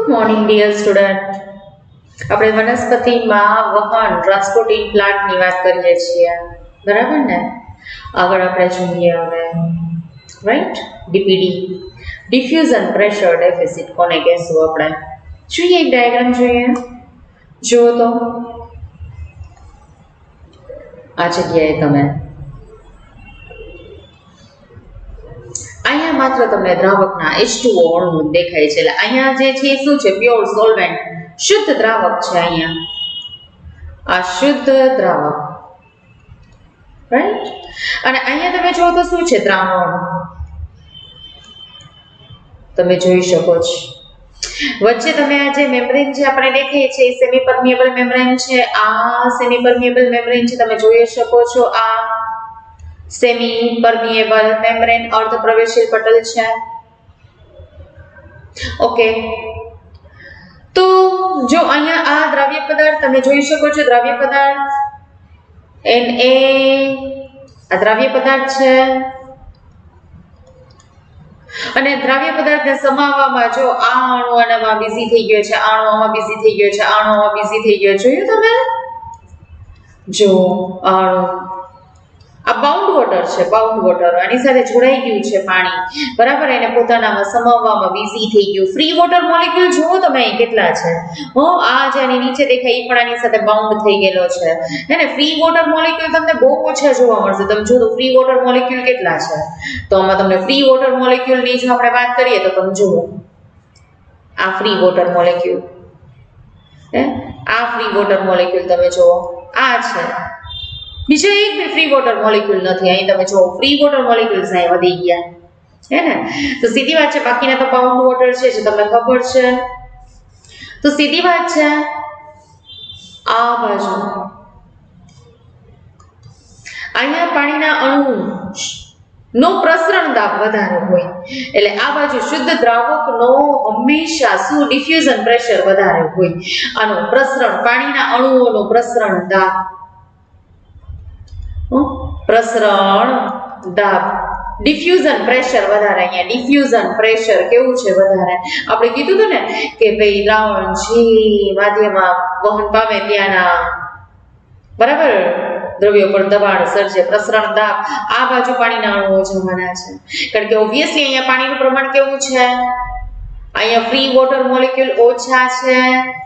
Morning dear student, આપણે વનસ્પતિમાં વહન transporting પ્લાન્ટની વાત કરીએ છીએ, બરાબર ને? આગળ આપણે જોઈએ હવે રાઈટ ડીપીડી, ડિફ્યુઝન પ્રેશર ડેફિસિટ કોને કહેશું આપણે? જોઈએ એક ડાયાગ્રામ જોઈએ, જુઓ તો આ જગ્યાએ તમે અહીંયા માત્ર તમને દ્રાવકના H2O અણુ દેખાય છે, એટલે અહીંયા જે છે શું છે? પ્યોર સોલ્વેન્ટ, શુદ્ધ દ્રાવક છે. અહીંયા આ શુદ્ધ દ્રાવક, રાઈટ? અને અહીંયા તમે જુઓ તો શું છે? દ્રાવણ તમે જોઈ શકો છો. વચ્ચે તમે આ જે મેમ્બ્રેન જે આપણે દેખાય છે એ સેમી પરમિએબલ મેમ્બ્રેન છે. આ સેમી પરમિએબલ મેમ્બ્રેન છે, તમે જોઈ શકો છો. આ સેમી પરમિએબલ મેમ્બ્રેન અર્ધ પ્રવેશીલ પટલ છે. ઓકે, તો જો અહીંયા આ દ્રાવ્ય પદાર્થ તમે જોઈ શકો છો, દ્રાવ્ય પદાર્થ Na આ દ્રાવ્ય પદાર્થ છે. અને દ્રાવ્ય પદાર્થને સમાવવામાં જો આ અણુ આમાં બિઝી થઈ ગયો છે, આ અણુ આમાં બિઝી થઈ ગયો છે, આ અણુ આમાં બિઝી થઈ ગયો. જોયું તમે? જો આ અણુ આ બાઉન્ડ વોટર છે, બાઉન્ડ વોટર આની સાથે જોડાઈ ગયું છે પાણી, બરાબર? એને પોતાનામાં સમાવવામાં બિઝી થઈ ગયું. ફ્રી વોટર મોલેક્યુલ જુઓ તમે કેટલા છે. આ જેની નીચે દેખાય એ પણ આની સાથે બાઉન્ડ થઈ ગયેલો છે. હે ને? ફ્રી વોટર મોલેક્યુલ તમને બહુ ઓછા જોવા મળશે. તમે જુઓ તો ફ્રી વોટર મોલેક્યુલ કેટલા છે. તો આમાં તમને ફ્રી વોટર મોલેક્યુલની જો આપણે વાત કરીએ તો તમે જુઓ આ ફ્રી વોટર મોલેક્યુલ, હે આ ફ્રી વોટર મોલેક્યુલ તમે જુઓ, આ છે. બીજા એક બી ફ્રી વોટર મોલેક્યુલ નથી. અહીં તમે જો ફ્રી વોટર મોલેક્યુલ્સ અહીં વધી ગયા, હે ને? તો સીધી વાત છે, બાકીના તો બાઉન્ડ વોટર છે જે તમને ખબર છે. તો સીધી વાત છે, આ બાજુ અહીંયા પાણીના અણુ નો પ્રસરણ દાબ વધારે હોય, એટલે આ બાજુ શુદ્ધ દ્રાવકનો હંમેશા શું ડિફ્યુઝન પ્રેશર વધારે હોય. આનો પ્રસરણ, પાણીના અણુઓનો પ્રસરણ દાબ, પ્રસરણ દાબ, ડિફ્યુઝન પ્રેશર વધારે. અહીંયા ડિફ્યુઝન પ્રેશર કેવું છે? વધારે. આપણે કીધું હતું ને કે ભાઈ દ્રાવણ જે માધ્યમમાં વહન પામે ત્યાંના, બરાબર, દ્રવ્યો પર દબાણ સર્જે, પ્રસરણ દાબ. આ બાજુ પાણીના અણુઓ જવાના છે, કારણ કે ઓબ્વિયસલી અહીંયા પાણીનું પ્રમાણ કેવું છે? અહીંયા ફ્રી વોટર મોલેક્યુલ ઓછા છે.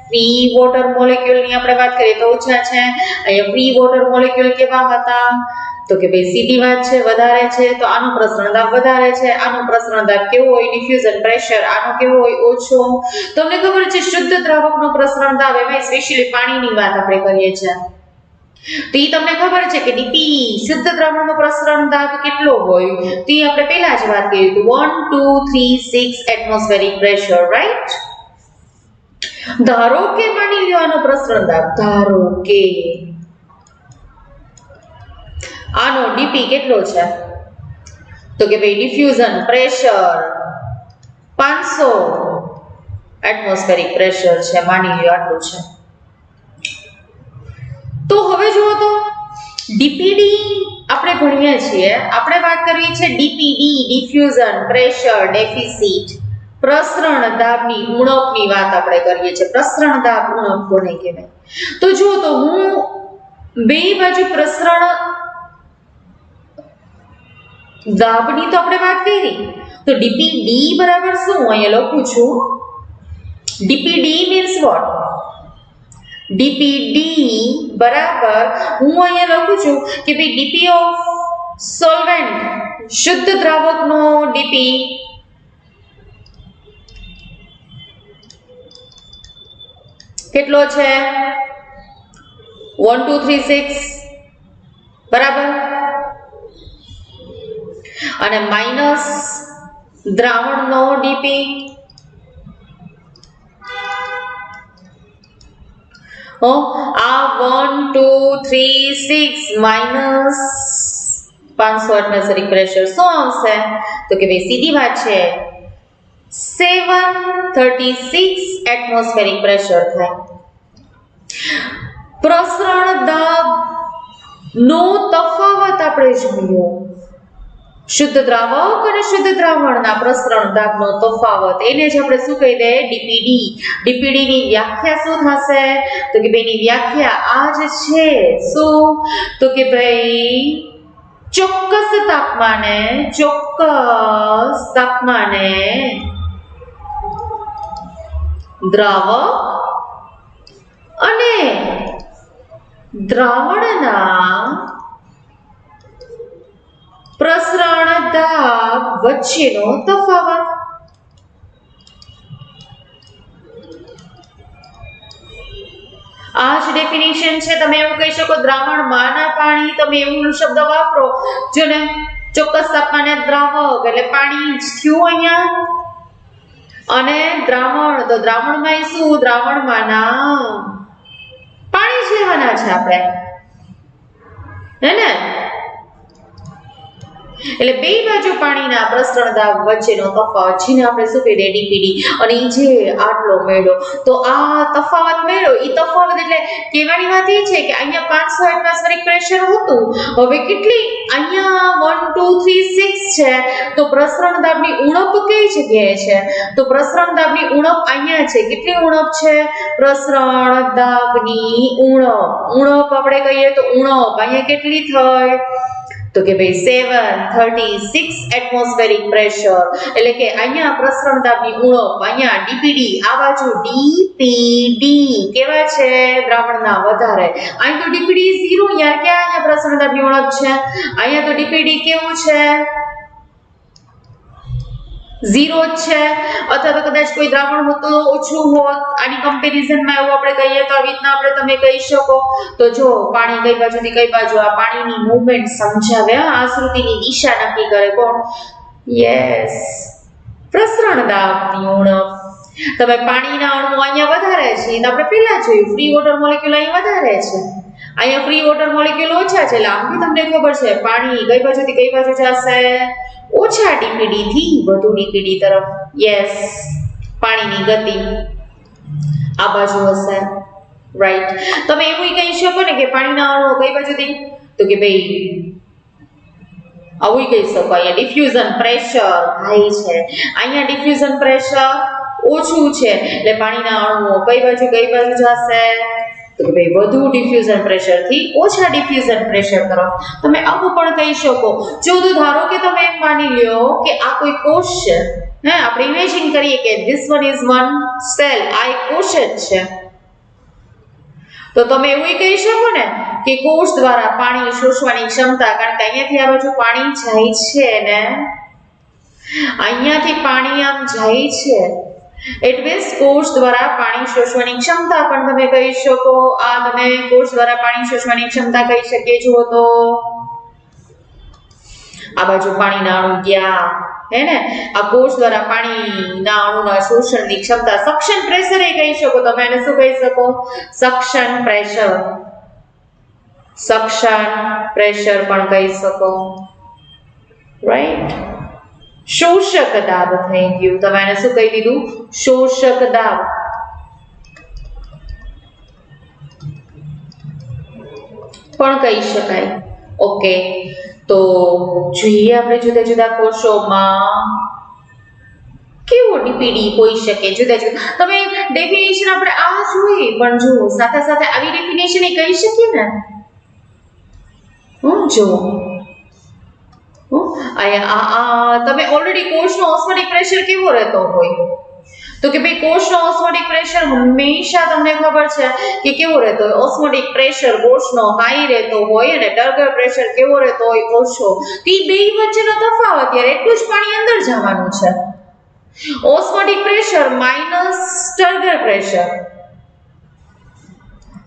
ફ્રી વોટર મોલેક્યુલની આપણે વાત કરીએ તો ઓછા છે. અહીંયા ફ્રી વોટર મોલેક્યુલ કેવા હતા? તો કે ભાઈ સીધી વાત છે, વધારે છે. તો આનો પ્રસરણ દાબ વધારે છે. આનો પ્રસરણ દાબ કેવો હોય? Diffusion pressure. આનો કેવો હોય? ઓછો. તમને ખબર છે શુદ્ધ દ્રાવકનો પ્રસરણ દાબ, એમાં સ્પેશિયલી પાણીની વાત આપણે કરીએ છીએ, તો એ તમને ખબર છે કે ડીપી શુદ્ધ દ્રાવણનો પ્રસરણ દાબ કેટલો હોય? તો એ આપણે પહેલા જ વાત કરી હતી, 1 2 3 6 એટમોસ્ફેરિક પ્રેશર, રાઈટ? ધારો કે માની લ્યો આનો પ્રસરણ દાબ, ધારો કે આનો ડીપી કેટલો છે? તો કે ભાઈ ડિફ્યુઝન પ્રેશર 500 એટમોસ્ફેરિક પ્રેશર છે, માની લ્યો આટલું છે. તો હવે જુઓ તો ડીપીડી આપણે ભણીએ છીએ, આપણે વાત કરવી છે ડીપીડી, ડિફ્યુઝન પ્રેશર ડેફિસિટ, પ્રસરણ દાબની ઉણપની વાત આપણે કરીએ છીએ. પ્રસરણ દાબ ઉણપ કોને કહેવાય? તો જુઓ તો હું બે બાજુ પ્રસરણ દાબની તો આપણે વાત કરી, તો ડીપીડી બરાબર શું અહીંયા લખું છું? ડીપીડી મીન્સ વોટ? ડીપીડી બરાબર હું અહીંયા લખું છું કે ભાઈ ડીપી ઓફ સોલ્વેન્ટ, શુદ્ધ દ્રાવકનો ડીપી કેટલો છે? 1 2 3 6, બરાબર. અને માઇનસ દ્રાવણનો ડીપી આ 1 2 3 6 માઇનસ 500 એટમોસ્ફેરિક પ્રેશર શું આવશે? તો કે ભાઈ સીધી વાત છે 736 એટમોસ્ફેરિક પ્રેશર થાય. પ્રસરણ દાબ નો તફાવત આપણે જોયો, શુદ્ધ દ્રાવક અને શુદ્ધ દ્રાવણના પ્રસરણ દાબનો તફાવત એને જ આપણે શું કહી દે ડીપીડી. ડીપીડી ની વ્યાખ્યા શું થશે? તો કે બેની વ્યાખ્યા આ જ છે. શું? તો કે ભાઈ ચોક્કસ તાપમાને દ્રાવક અને દ્રાવણના પ્રસરણ દાબ વચ્ચેનો તફાવત. આ જ ડેફિનેશન છે. તમે એવું કહી શકો દ્રાવણમાંના પાણી, તમે એવું શબ્દ વાપરો જો ને ચોક્કસ તાપમાને દ્રાવક એટલે પાણી જ થયું અહીંયા, અને દ્રાવણ તો દ્રાવણમાં શું? દ્રાવણમાંના પાણી જ લેવાના છે આપણે, હે ને? એટલે બે બાજુ પાણીના પ્રસરણ દાબ વચ્ચેનો તફાવત જેને આપણે શું કહીએ ડીપીડી. અને જે આટલો મેળો તો આ તફાવત મેળો એ તફાવત એટલે કહેવાની વાત એ છે કે અહીંયા 500 એટમોસ્ફેરિક પ્રેશર હતું, હવે કેટલી અહીંયા 1 2 3 6 છે, તો પ્રસરણ દાબની ઉણપ કઈ જગ્યાએ છે? તો પ્રસરણ દાબની ઉણપ અહીંયા છે. કેટલી ઉણપ છે? પ્રસરણ દાબની ઉણપ આપણે કહીએ તો ઉણપ અહીંયા કેટલી થઈ? તો કે ભાઈ 736 એટમોસ્ફેરિક પ્રેશર. એટલે કે અહીંયા પ્રસરણ દાબની ઉણપ, અહીંયા ડીપીડી, આ બાજુ ડીપીડી કેવા છે? દ્રાવણના વધારે. અહીં તો ડીપીડી 0, યાર ક્યાં અહીંયા પ્રસરણ દાબની ઉણપ છે? અહીંયા તો ડીપીડી કેવું છે? 0 જ છે. અથવા તો કદાચ કોઈ દ્રાવણ હોત તો ઓછું હોત. આની કમ્પેરિઝનમાં એવું આપણે કહીએ તો આવી રીતના આપણે તમે કહી શકો. તો જો પાણી કઈ બાજુથી કઈ બાજુ, આ પાણીની મૂવમેન્ટ સમજાવે, આકૃતિની દિશા નક્કી કરે કોણ? યસ, પ્રસરણ દાબની ઉણપ. તમે પાણીના અણુ અહીંયા વધારે છે તો આપણે પહેલા જોયું ફ્રી વોટર મોલેક્યુલ અહીં વધારે છે, અહીંયા ફ્રી વોટર મોલેક્યુલ ઓછા છે. એટલે આમથી તમને ખબર છે પાણી કઈ બાજુથી કઈ બાજુ જશે? ઓછા ડીપીડી થી વધુ ડીપીડી તરફ. યસ, પાણીની ગતિ આ બાજુ હશે, રાઈટ. તમે એવું કહી શકો ને કે પાણીના અણુઓ કઈ બાજુથી? તો કે ભાઈ આવું કહી શકો અહીંયા ડિફ્યુઝન પ્રેશર હાઈ છે, અહીંયા ડિફ્યુઝન પ્રેશર ઓછું છે, એટલે પાણીના અણુઓ કઈ બાજુ જશે? તો કે ભાઈ વધુ ડિફ્યુઝન પ્રેશર થી ઓછા ડિફ્યુઝન પ્રેશર તરફ. તમે આવું પણ કહી શકો. જો તો ધારો કે તમે એમ માની લ્યો કે આ કોઈ કોષ છે, હે, આપણે ઇમેજિન કરીએ કે this one is one cell, આ એક કોષ જ છે, તો તમે એવું કહી શકો ને કે કોષ દ્વારા પાણી શોષવાની ક્ષમતા, કારણ કે અહીંયાથી આ બાજુ પાણી જાય છે ને, અહીંયાથી પાણી આમ જાય છે, ઇટ મીન્સ કોષ દ્વારા પાણી શોષવાની ક્ષમતા પણ તમે કહી શકો. આ તમે કોષ દ્વારા પાણી શોષવાની ક્ષમતા કહી શકીએ. જુઓ તો આ બાજુ પાણીના અણુ ગયા, હે ને? આ કોષ દ્વારા પાણીના અણુના શોષણની ક્ષમતા. સક્શન પ્રેશર એ કહી શકો તમે. એને શું કહી શકો? સક્શન પ્રેશર પણ કહી શકો, રાઈટ. શોષક દાબ થઈ ગયું. તમે એને શું કહી દીધું? શોષક દાબ. પણ કહી શકાય. ઓકે, તો જોઈએ આપણે જુદા જુદા કોષોમાં કેવો ડીપીડી હોઈ શકે. જુદા જુદા તમે ડેફિનેશન આપણે આ જોઈ, પણ જો સાથે સાથે આવી ડેફિનેશન એ કહી શકીએ ને. જો તમે ઓલરેડી કોષનો ઓસ્મોટિક પ્રેશર કેવો રહેતો હોય? તો કે ભાઈ કોષનો ઓસ્મોટિક પ્રેશર હંમેશા તમને ખબર છે કે કેવો રહેતો હોય? ઓસ્મોટિક પ્રેશર કોષનો હાઈ રહેતો હોય અને ટર્ગર પ્રેશર કેવો રહેતો હોય? ઓછો. તે બે વચ્ચેનો તફાવત યાર એટલું જ પાણી અંદર જવાનું છે. ઓસ્મોટિક પ્રેશર માઈનસ ટર્ગર પ્રેશર,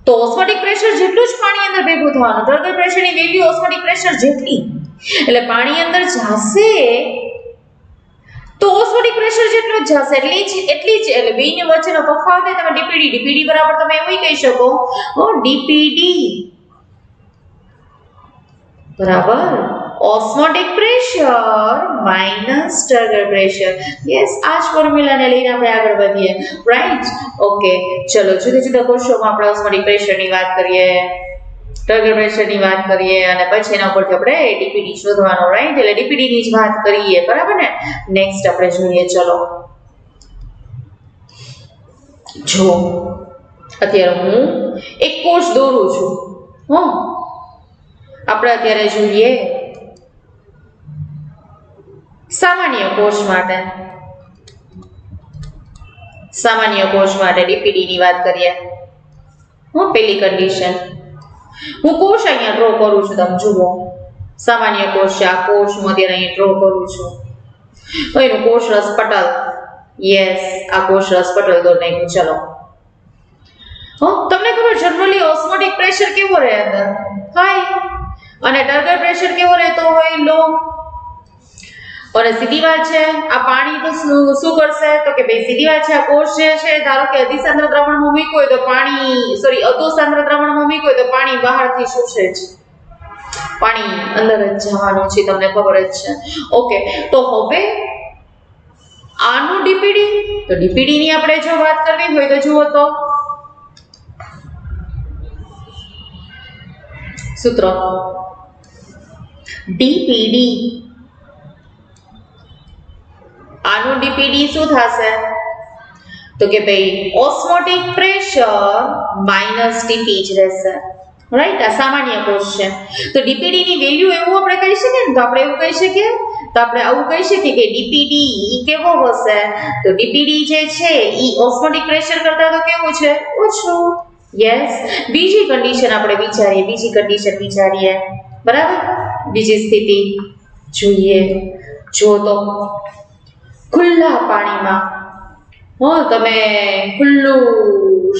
તો ઓસ્મોટિક પ્રેશર જેટલું જ પાણી અંદર ભેગું થવાનું. ટર્ગર પ્રેશરની વેલ્યુ ઓસ્મોટિક પ્રેશર જેટલી, એટલે પાણી અંદર જશે તો ઓસ્મોટિક પ્રેશર જેટલું જ જશે, એટલી જ એટલે બેની વચ્ચેનો તફાવત તમે ડીપીડી બરાબર તમે એવું કહી શકો ડીપીડી બરાબર osmotic pressure minus ટર્ગર pressure. Yes, આ જ ફોર્મ્યુલાને લઈને આપણે આગળ વધીએ, રાઈટ. ઓકે, ચલો જુદા જુદા કોષોમાં આપણે ઓસ્મોટિક પ્રેશરની વાત કરીએ. ટર્ગર પ્રેશરની વાત કરીએ અને પછી એના ઉપરથી આપણે ડીપીડી શોધવાનો, રાઈટ? એટલે ડીપીડી ની જ વાત કરીએ, બરાબર ને? નેક્સ્ટ આપણે જોઈએ, ચલો જો અત્યારે હું એક કોષ દોરું છું. આપણે અત્યારે જોઈએ સામાન્ય કોષ માટે. સામાન્ય કોષ માટે ડીપીડી ની વાત કરીએ. પેલી કન્ડિશન, હું કોષ અહીંયા ડ્રો કરું છું. તમે જુઓ સામાન્ય કોષ છે. આ કોષ હું અત્યારે અહીં ડ્રો કરું છું. તો એનું કોષ રસ પટલ, યસ, આ કોષ રસ પટલ દોર નાખ્યું. ચલો તમને ખબર જનરલી ઓસ્મોટિક પ્રેશર કેવો રહે અંદર? હાઈ. અને ટર્ગર પ્રેશર કેવો રહેતો હોય? લો. અને સીધી વાત છે, આ પાણી તો શું કરશે? તો કે ભાઈ સીધી વાત છે, આ કોષ જે છે ધારો કે અધિસાંદ્ર દ્રાવણમાં મૂક્યું હોય તો પાણી અધોસાંદ્ર દ્રાવણમાં મૂક્યું હોય તો પાણી બહારથી શોષે છે. પાણી અંદર જ જવાનું છે, તમને ખબર જ છે. ઓકે, તો હવે આનું ડીપીડી, તો ડીપીડી ની આપણે જો વાત કરવી હોય તો જુઓ તો સૂત્ર ડીપીડી, આનું ડીપીડી શું થશે? તો કે ભાઈ ઓસ્મોટિક પ્રેશર માઈનસ ટીપી જ રહેશે, રાઈટ? આ સામાન્ય કોષ છે. તો ડીપીડી ની વેલ્યુ એવું આપણે કહી શકીએ ને, તો આપણે એવું કહી શકીએ, તો આપણે આવું કહી શકીએ કે ડીપીડી કેવો હશે? તો ડીપીડી જે છે ઈ ઓસ્મોટિક પ્રેશર કરતા તો કેવું છે? ઓછું. યસ. બીજી કન્ડિશન આપણે વિચારીએ, બરાબર? બીજી સ્થિતિ જોઈએ. જો તો ખુલ્લા પાણીમાં, તમે ખુલ્લું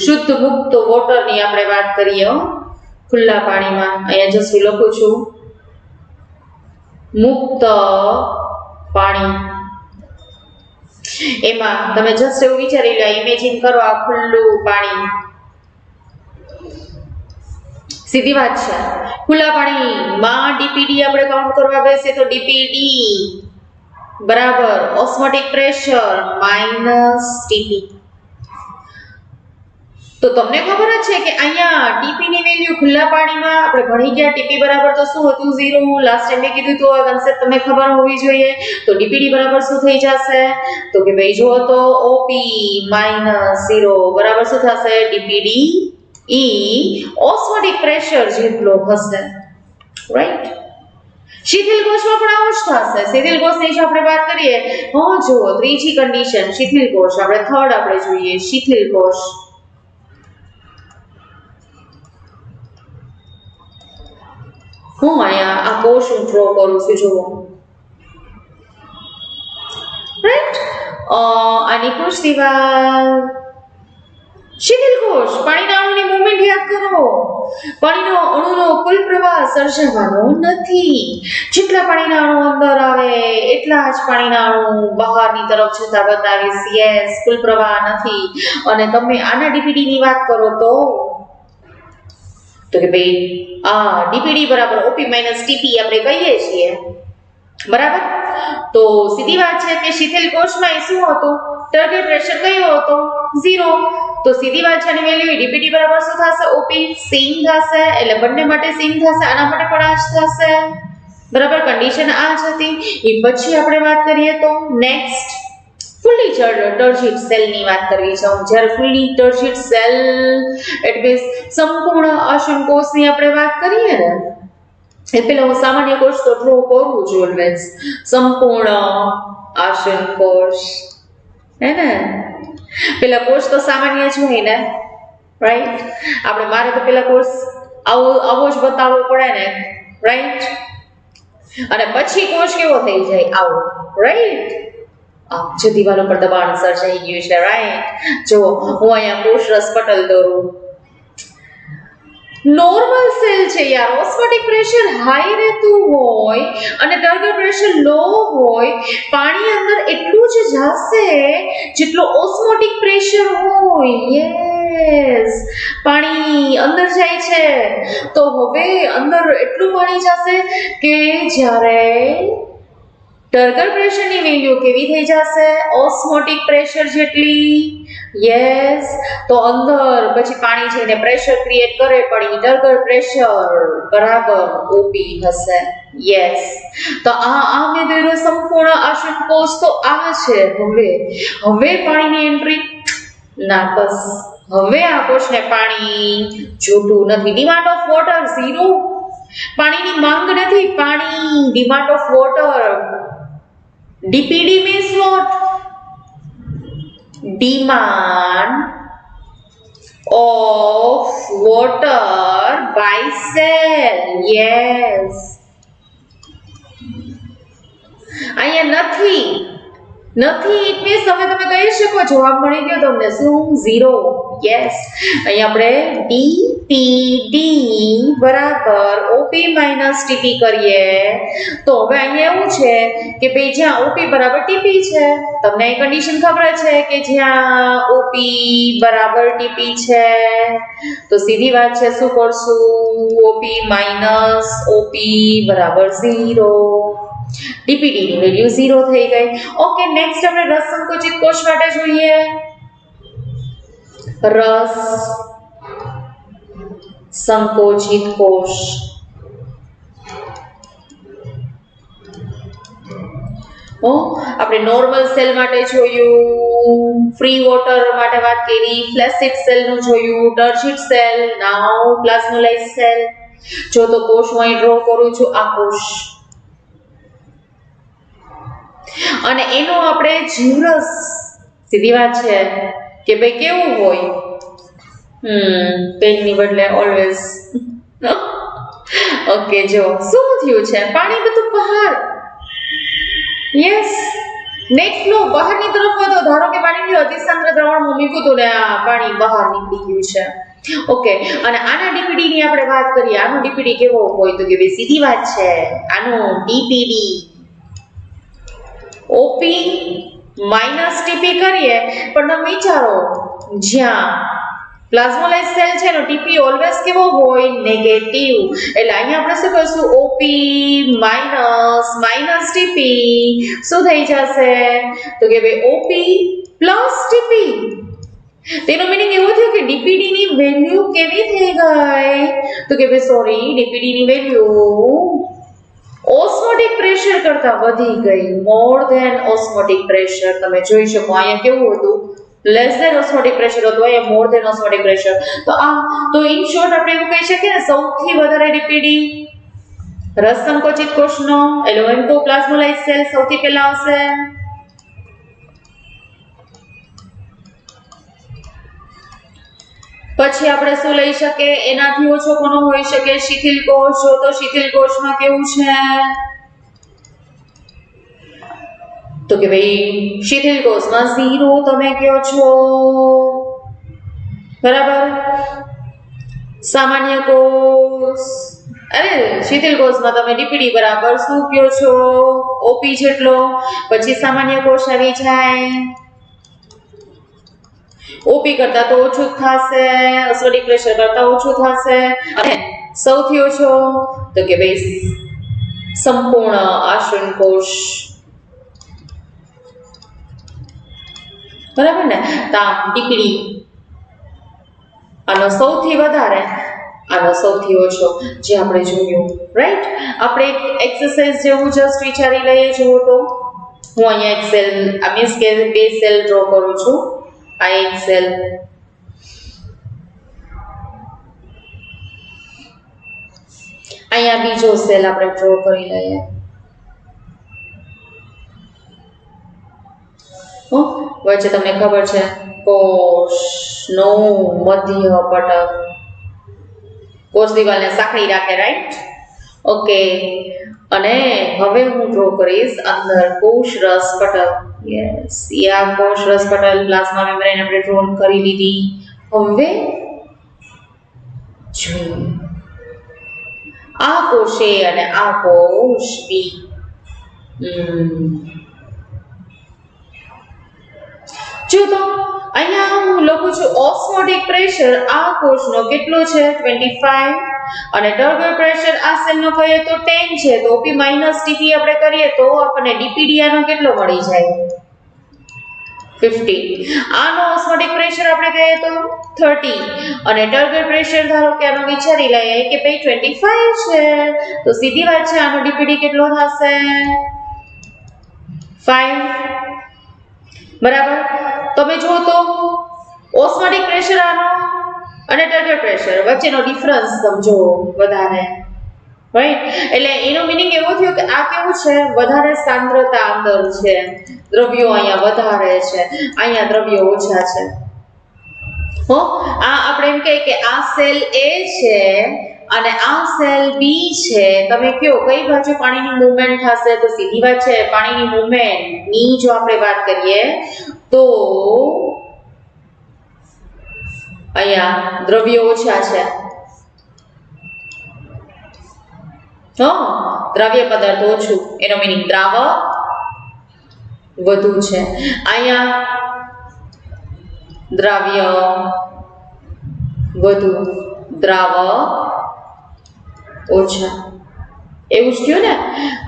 શુદ્ધ મુક્ત વોટરની આપણે વાત કરીએ. ખુલ્લા પાણીમાં અહીંયા જસ્ટ લખું છું મુક્ત પાણી. એમાં તમે જસ્ટ એવું વિચારી લો, ઇમેજિન કરો આ ખુલ્લું પાણી. સીધી વાત છે, ખુલ્લા પાણીમાં ડીપીડી આપણે કાઉન્ટ કરવા બેસે તો ડીપીડી બરાબર ઓસ્મોટિક પ્રેશર માઈનસ ટીપી. તો તમને ખબર જ છે કે અહીંયા ટીપી ની વેલ્યુ ખુલ્લા પાણીમાં આપણે ભણી ગયા. ટીપી બરાબર તો શું હતું? 0. લાસ્ટ ટાઈમ મેં કીધું તો આ કન્સેપ્ટ તમને ખબર હોવી જોઈએ. તો ડીપીડી બરાબર શું થઈ જશે? તો કે ભાઈ જુઓ તો ઓપી માઈનસ 0 બરાબર શું થશે? ડીપીડી ઈ ઓસ્મોટિક પ્રેશર જેટલો હશે, રાઈટ? શિથિલ કોષમાં પણ આવું જ થશે. શિથિલ કોષની જો આપણે વાત કરીએ, જુઓ ત્રીજી કન્ડિશન શિથિલ કોષ, આપણે થર્ડ આપણે જોઈએ શિથિલ કોષ. હું અહીંયા આ કોષ હું ડ્રો કરું છું, જુઓ, રાઈટ? આની કોષ દિવાલ શિથિલ કોષ. પાણીના અણુની મૂવમેન્ટ યાદ કરો. પાણીનો અણુનો કુલ પ્રવાહ સર્જાવાનો નથી. જેટલા પાણીના અણુ અંદર આવે એટલા જ પાણીના અણુ બહારની તરફ જતા બતાવીશ. યસ, કુલ પ્રવાહ નથી. અને તમે આના ડીપીડી ની વાત કરો તો કે ભાઈ આ ડીપીડી બરાબર ઓપી માઈનસ ટીપી આપણે કહીએ છીએ, બરાબર? તો સીધી વાત છે કે શિથિલ કોષમાં શું હતું? ટર્ગર પ્રેશર કયો હતો? 0. તો સીધી વાત છે, આની વેલ્યુ ડીપીડી બરાબર શું થશે? ઓપી સેમ થશે. એટલે બંને માટે સેમ થશે, આના માટે પણ આ જ થશે, બરાબર? કન્ડિશન આ જ હતી. એ પછી આપણે વાત કરીએ તો નેક્સ્ટ ફુલ્લી ટર્જિડ સેલ ની વાત કરવી છે. જ્યારે ફુલ્લી ટર્જિડ સેલ એટલે સંપૂર્ણ આસન કોષની આપણે વાત કરીએ ને, એ પેલા હું સામાન્ય કોષ તો ડ્રો કરું છું ઓલવેઝ. સંપૂર્ણ આસન કોષ, હે ને? પેલા કોષ તો સામાન્ય જ હોય ને, રાઈટ? આપણે મારે તો પેલા કોષ આવો જ બતાવવો પડે ને, રાઈટ? અને પછી કોષ કેવો થઈ જાય? આવો, રાઈટ? જો દિવાલો પર દબાણ સર્જાઈ ગયું છે, રાઈટ? જો હું અહીંયા કોષ રસ પટલ દોરું. નોર્મલ સેલ છે યાર. ઓસ્મોટિક પ્રેશર હાઈ રહેતું હોય અને ટર્ગર પ્રેશર લો હોય, પાણી અંદર એટલું જ જશે જેટલો ઓસ્મોટિક પ્રેશર હોય. યસ, પાણી અંદર જાય છે તો હવે અંદર એટલું પાણી જશે કે જ્યારે ટર્ગર પ્રેશરની વેલ્યુ કેવી થઈ જશે? ઓસ્મોટિક પ્રેશર જેટલી. યસ, તો અંદર પછી પાણી જઈને પ્રેશર ક્રિએટ કરે પણ ઈ ટર્ગર પ્રેશર બરાબર ઓપી હશે. યસ, તો આ મેં દોર્યો સંપૂર્ણ આશ્રિત કોષ તો આ છે. હવે પાણીની એન્ટ્રી ના, બસ હવે આ કોષને પાણી જોતું નથી. Demand of water 0. પાણીની માંગ નથી. પાણી demand of water. DPD means what? Demand of water by cell. Yes. અહીંયા નથી ઇટ મીન્સ તમે કહી શકો જવાબ મળી ગયો તમને. શું? 0. યસ, અહીંયા આપણે DPD બરાબર OP માઈનસ TP કરીએ તો હવે અહીંયા એવું છે કે ભાઈ જ્યાં OP બરાબર TP છે, તમને એ કન્ડિશન ખબર છે કે જ્યાં OP બરાબર TP છે તો સીધી વાત છે શું કરશું? OP માઈનસ OP બરાબર 0. DPD ની વેલ્યુ 0 થઈ ગઈ. ઓકે, નેક્સ્ટ આપણે રસ સંકોચિત કોષ માટે જોઈએ. રસ સંકોચિત કોષ. આપણે નોર્મલ સેલ માટે જોયું, ફ્રી વોટર માટે વાત કરી, ફ્લેસિડ સેલ નું જોયું, ટર્જિડ સેલ, નાઉ પ્લાઝ્મોલાઇઝ સેલ. જો તો કોષ હું અહીં ડ્રો કરું છું, આ કોષ અને એનો આપણે જીવરસ. સીધી વાત છે કે ભાઈ કેવું હોય? પેનની બદલે ઓલવેઝ. ઓકે, જો શું થયું છે? પાણી બધું બહાર. યસ, નેક્સ્ટ ફ્લો બહારની તરફ વધો. ધારો કે પાણીની અતિસાંદ્ર દ્રાવણમાં મૂક્યું હતું ને આ પાણી બહાર નીકળી ગયું છે. ઓકે, અને આના DPD ની આપણે વાત કરીએ. આનો DPD કેવો હોય તો કે ભાઈ સીધી વાત છે, આનો DPD OP માઈનસ TP કરીએ પણ તમે વિચારો જ્યાં પ્લાઝ્મોલાઇઝ સેલ છે એનો TP ઓલવેઝ કેવો હોય? નેગેટિવ. એટલે અહીંયા આપણે શું કરશું? OP માઈનસ TP શું થઈ જશે તો કે ભાઈ OP પ્લસ TP. તેનો મીનિંગ એવો થયો કે DPD ની વેલ્યુ કેવી થઈ ગઈ તો કે ભાઈ સોરી, DPD ની વેલ્યુ ઓસ્મોટિક પ્રેશર કરતા વધી ગઈ. More than osmotic pressure. તમે જોઈ શકો અહીંયા કેવું હતું? લેસ ધેન ઓસ્મોટિક પ્રેશર હતું, અહીંયા મોર ધેન ઓસ્મોટિક પ્રેશર. તો ઇન શોર્ટ આપણે એવું કહી શકીએ ને સૌથી વધારે DPD રસ સંકોચિત કોષનો એલોએન્કોપ્લાઝ્મોલાઇઝ સેલ સૌથી પહેલા આવશે. પછી આપણે શું લઈ શકીએ? એનાથી ઓછો કોનો હોઈ શકે? શિથિલ કોષ. જો તો શિથિલ કોષમાં કેવું છે તો કે ભાઈ શિથિલ કોષમાં 0 તમે કહો છો, બરાબર. સામાન્ય કોષ, અરે શિથિલ કોષમાં તમે DPD બરાબર શું કહો છો? OP જેટલો. પછી સામાન્ય કોષ આવી જાય, OP કરતા તો ઓછું થશે, ઓસ્મોટિક પ્રેશર કરતા ઓછું થશે. અને સૌથી ઓછો તો કે ભાઈ સંપૂર્ણ આશ્રન કોષ, બરાબર ને? તાપ DPD આનો સૌથી વધારે, આનો સૌથી ઓછો, જે આપણે જોયું. રાઈટ, આપણે એક એક્સરસાઇઝ જેવું જસ્ટ વિચારી લઈએ. જુઓ તો હું અહીંયા એક સેલ મીન્સ કે બે સેલ ડ્રો કરું છું. આ એક સેલ, અહીંયા બીજો સેલ આપણે ડ્રો કરી લઈએ. વચ્ચે તમને ખબર છે કોષનો મધ્ય પટલ કોષ દિવાલને સાંકળી રાખે, રાઈટ? ઓકે, અને હવે હું ડ્રો કરીશ અંદર કોષ રસ પટલ. યસ, આ કોષ રસ પટલ પ્લાઝ્મા મેમ્બ્રેન આપણે ડ્રો કરી લીધી. હવે જોઈએ આ કોષ A અને આ કોષ B. જો તો અહીંયા હું લખું છું ઓસ્મોટિક પ્રેશર આ કોષનો કેટલો છે? 25. અને ટર્ગર પ્રેશર આ સેલનો કહીએ તો 10 છે તો P - Tp આપણે કરીએ તો આપણને dPd આનો કેટલો મળી જાય 50. આનો ઓસ્મોટિક પ્રેશર આપણે કહીએ તો 30 અને ટર્ગર પ્રેશર ધારો કે આનો વિચારી લઈએ કે ભાઈ 25 છે તો સીધી વાત છે આનો dPd કેટલો થશે 5 બરાબર. તમે જુઓ તો ઓસ્મોટિક પ્રેશર આનો અને ટર્ગર પ્રેશર વચ્ચેનો ડિફરન્સ સમજો વધારે રાઈટ એટલે એનો મીનિંગ એવો થયો કે આ કેવું છે વધારે સાંદ્રતા અંદર છે દ્રવ્યો અહીંયા વધારે છે અહીંયા દ્રવ્યો ઓછા છે હો આ આપણે એમ કહીએ કે આ સેલ A છે અને આ સેલ B છે તમે કયો કઈ બાજુ પાણીની મૂવમેન્ટ થશે તો સીધી વાત છે પાણીની મૂવમેન્ટ ની જો આપણે વાત કરીએ તો અહીંયા દ્રવ્યો ઓછા છે દ્રવ્ય પદાર્થ ઓછું એનો મીનિંગ દ્રાવક વધુ છે અહીંયા દ્રવ્ય વધુ દ્રાવક ઓછા એવું જ થયું ને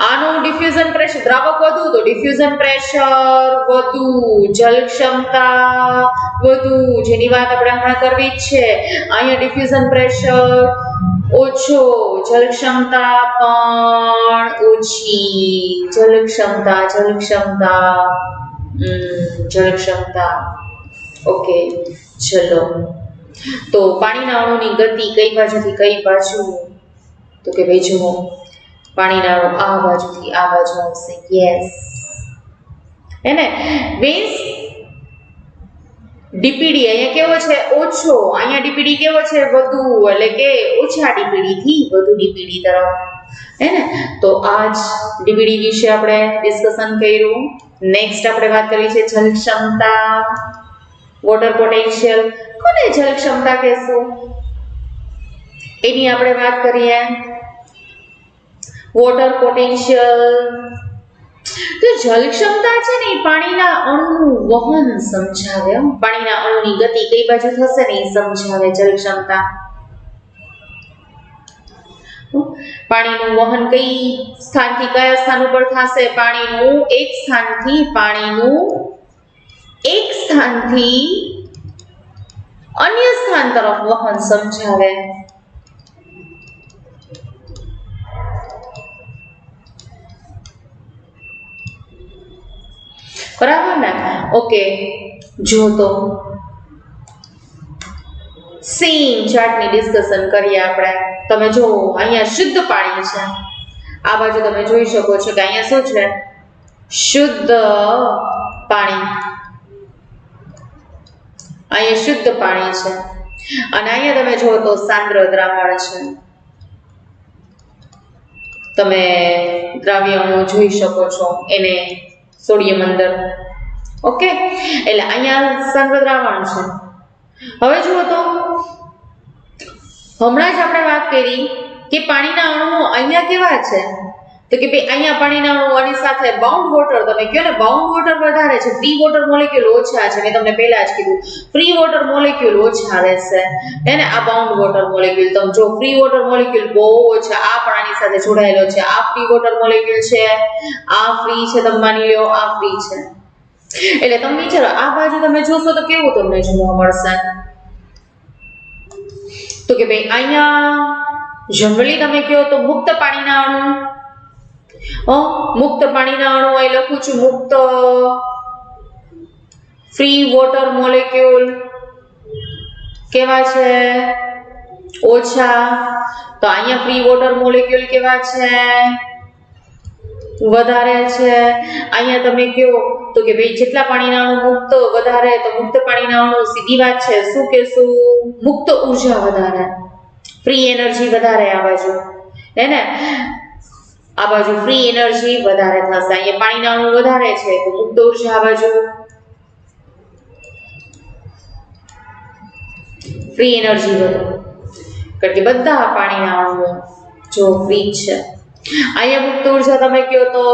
આનું ડિફ્યુઝન પ્રેશર દ્રાવક વધુ તો ડિફ્યુઝન પ્રેશર વધુ જલ ક્ષમતા વધુ જેની વાત આપણે હમણાં કરવી જ છે અહીંયા ડિફ્યુઝન પ્રેશર ઓછો જલ ક્ષમતા પણ ઓછી જલ ક્ષમતા ઓકે ચલો તો પાણીના અણુની ગતિ કઈ બાજુથી કઈ બાજુ તો કે ભાઈ જુઓ પાણીના અણુ આ બાજુથી આ બાજુ આવશે યસ હે ને મીન્સ dPd અહીંયા કેવો છે ઓછો અહીંયા dPd કેવો છે વધુ એટલે કે ઓછા dPd થી વધુ dPd તરફ હે ને તો આજ dPd વિશે આપણે ડિસ્કશન કર્યું નેક્સ્ટ આપણે વાત કરી છે જલ ક્ષમતા વોટર પોટેન્શિયલ કોને જલ ક્ષમતા કહેશું એની આપણે વાત કરીએ વોટર પોટેન્શિયલ તો જલ ક્ષમતા છે ને પાણીના અણુનું વહન સમજાવે પાણીના અણુની ગતિ કઈ બાજુ થશે ને એ સમજાવે જલ ક્ષમતા પાણીનું વહન કઈ સ્થાનથી કયા સ્થાન ઉપર થશે પાણીનું એક સ્થાનથી અન્ય સ્થાન તરફ વહન સમજાવે બરાબર ને ઓકે જો તો સેમ ચાર્ટની ડિસ્કશન કરીએ આપણે તમે જો અહીંયા શુદ્ધ પાણી છે આ બાજુ તમે જોઈ શકો છો કે અહીંયા શું છે શુદ્ધ પાણી અહીંયા શુદ્ધ પાણી છે અને અહીંયા તમે જો તો સાંદ્ર દ્રાવણ છે તમે દ્રાવ્ય અણુ જોઈ શકો છો એને સોડિયમ અંદર ઓકે એટલે અહીંયા સાંદ્ર દ્રાવણ છે હવે જુઓ તો હમણાં જ આપણે વાત કરી કે પાણીના અણુઓ અહીંયા કેવા છે તો કે ભાઈ અહીંયા પાણીના અણુઓ આની સાથે બાઉન્ડ વોટર તમે કહો ને બાઉન્ડ વોટર વધારે છે ફ્રી વોટર મોલેક્યુલ ઓછા છે મેં તમને પહેલા જ કીધું ફ્રી વોટર મોલેક્યુલ ઓછા રહેશે હે ને આ બાઉન્ડ વોટર મોલેક્યુલ તમે જો ફ્રી વોટર મોલેક્યુલ બહુ ઓછા આ પણ આની સાથે જોડાયેલો છે આ ફ્રી વોટર મોલેક્યુલ છે આ ફ્રી છે તમે માની લ્યો આ ફ્રી છે એટલે તમે વિચારો આ બાજુ તમે જોશો તો કેવું તમને જોવા મળશે તો કે ભાઈ અહીંયા જનરલી તમે કહો તો મુક્ત પાણીના અણુ મુક્ત પાણીના અણુ અહીં લખું છું મુક્ત ફ્રી વોટર મોલેક્યુલ કેવા છે ઓછા તો અહીંયા ફ્રી વોટર મોલેક્યુલ કેવા છે વધારે છે અહીંયા તમે કહો તો કે ભાઈ જેટલા પાણીના અણુ મુક્ત વધારે તો મુક્ત પાણીના અણુ સીધી વાત છે શું કહેશું મુક્ત ઉર્જા વધારે ફ્રી એનર્જી વધારે આ બાજુ હે ને આ બાજુ ફ્રી એનર્જી વધારે થશે અહીંયા પાણીના અણુ વધારે છે તો મુક્ત ઉર્જા આ બાજુ ફ્રી એનર્જી વધુ કારણ કે બધા પાણીના અણુઓ જો ફ્રી છે અહીંયા મુક્ત ઉર્જા તમે કહો તો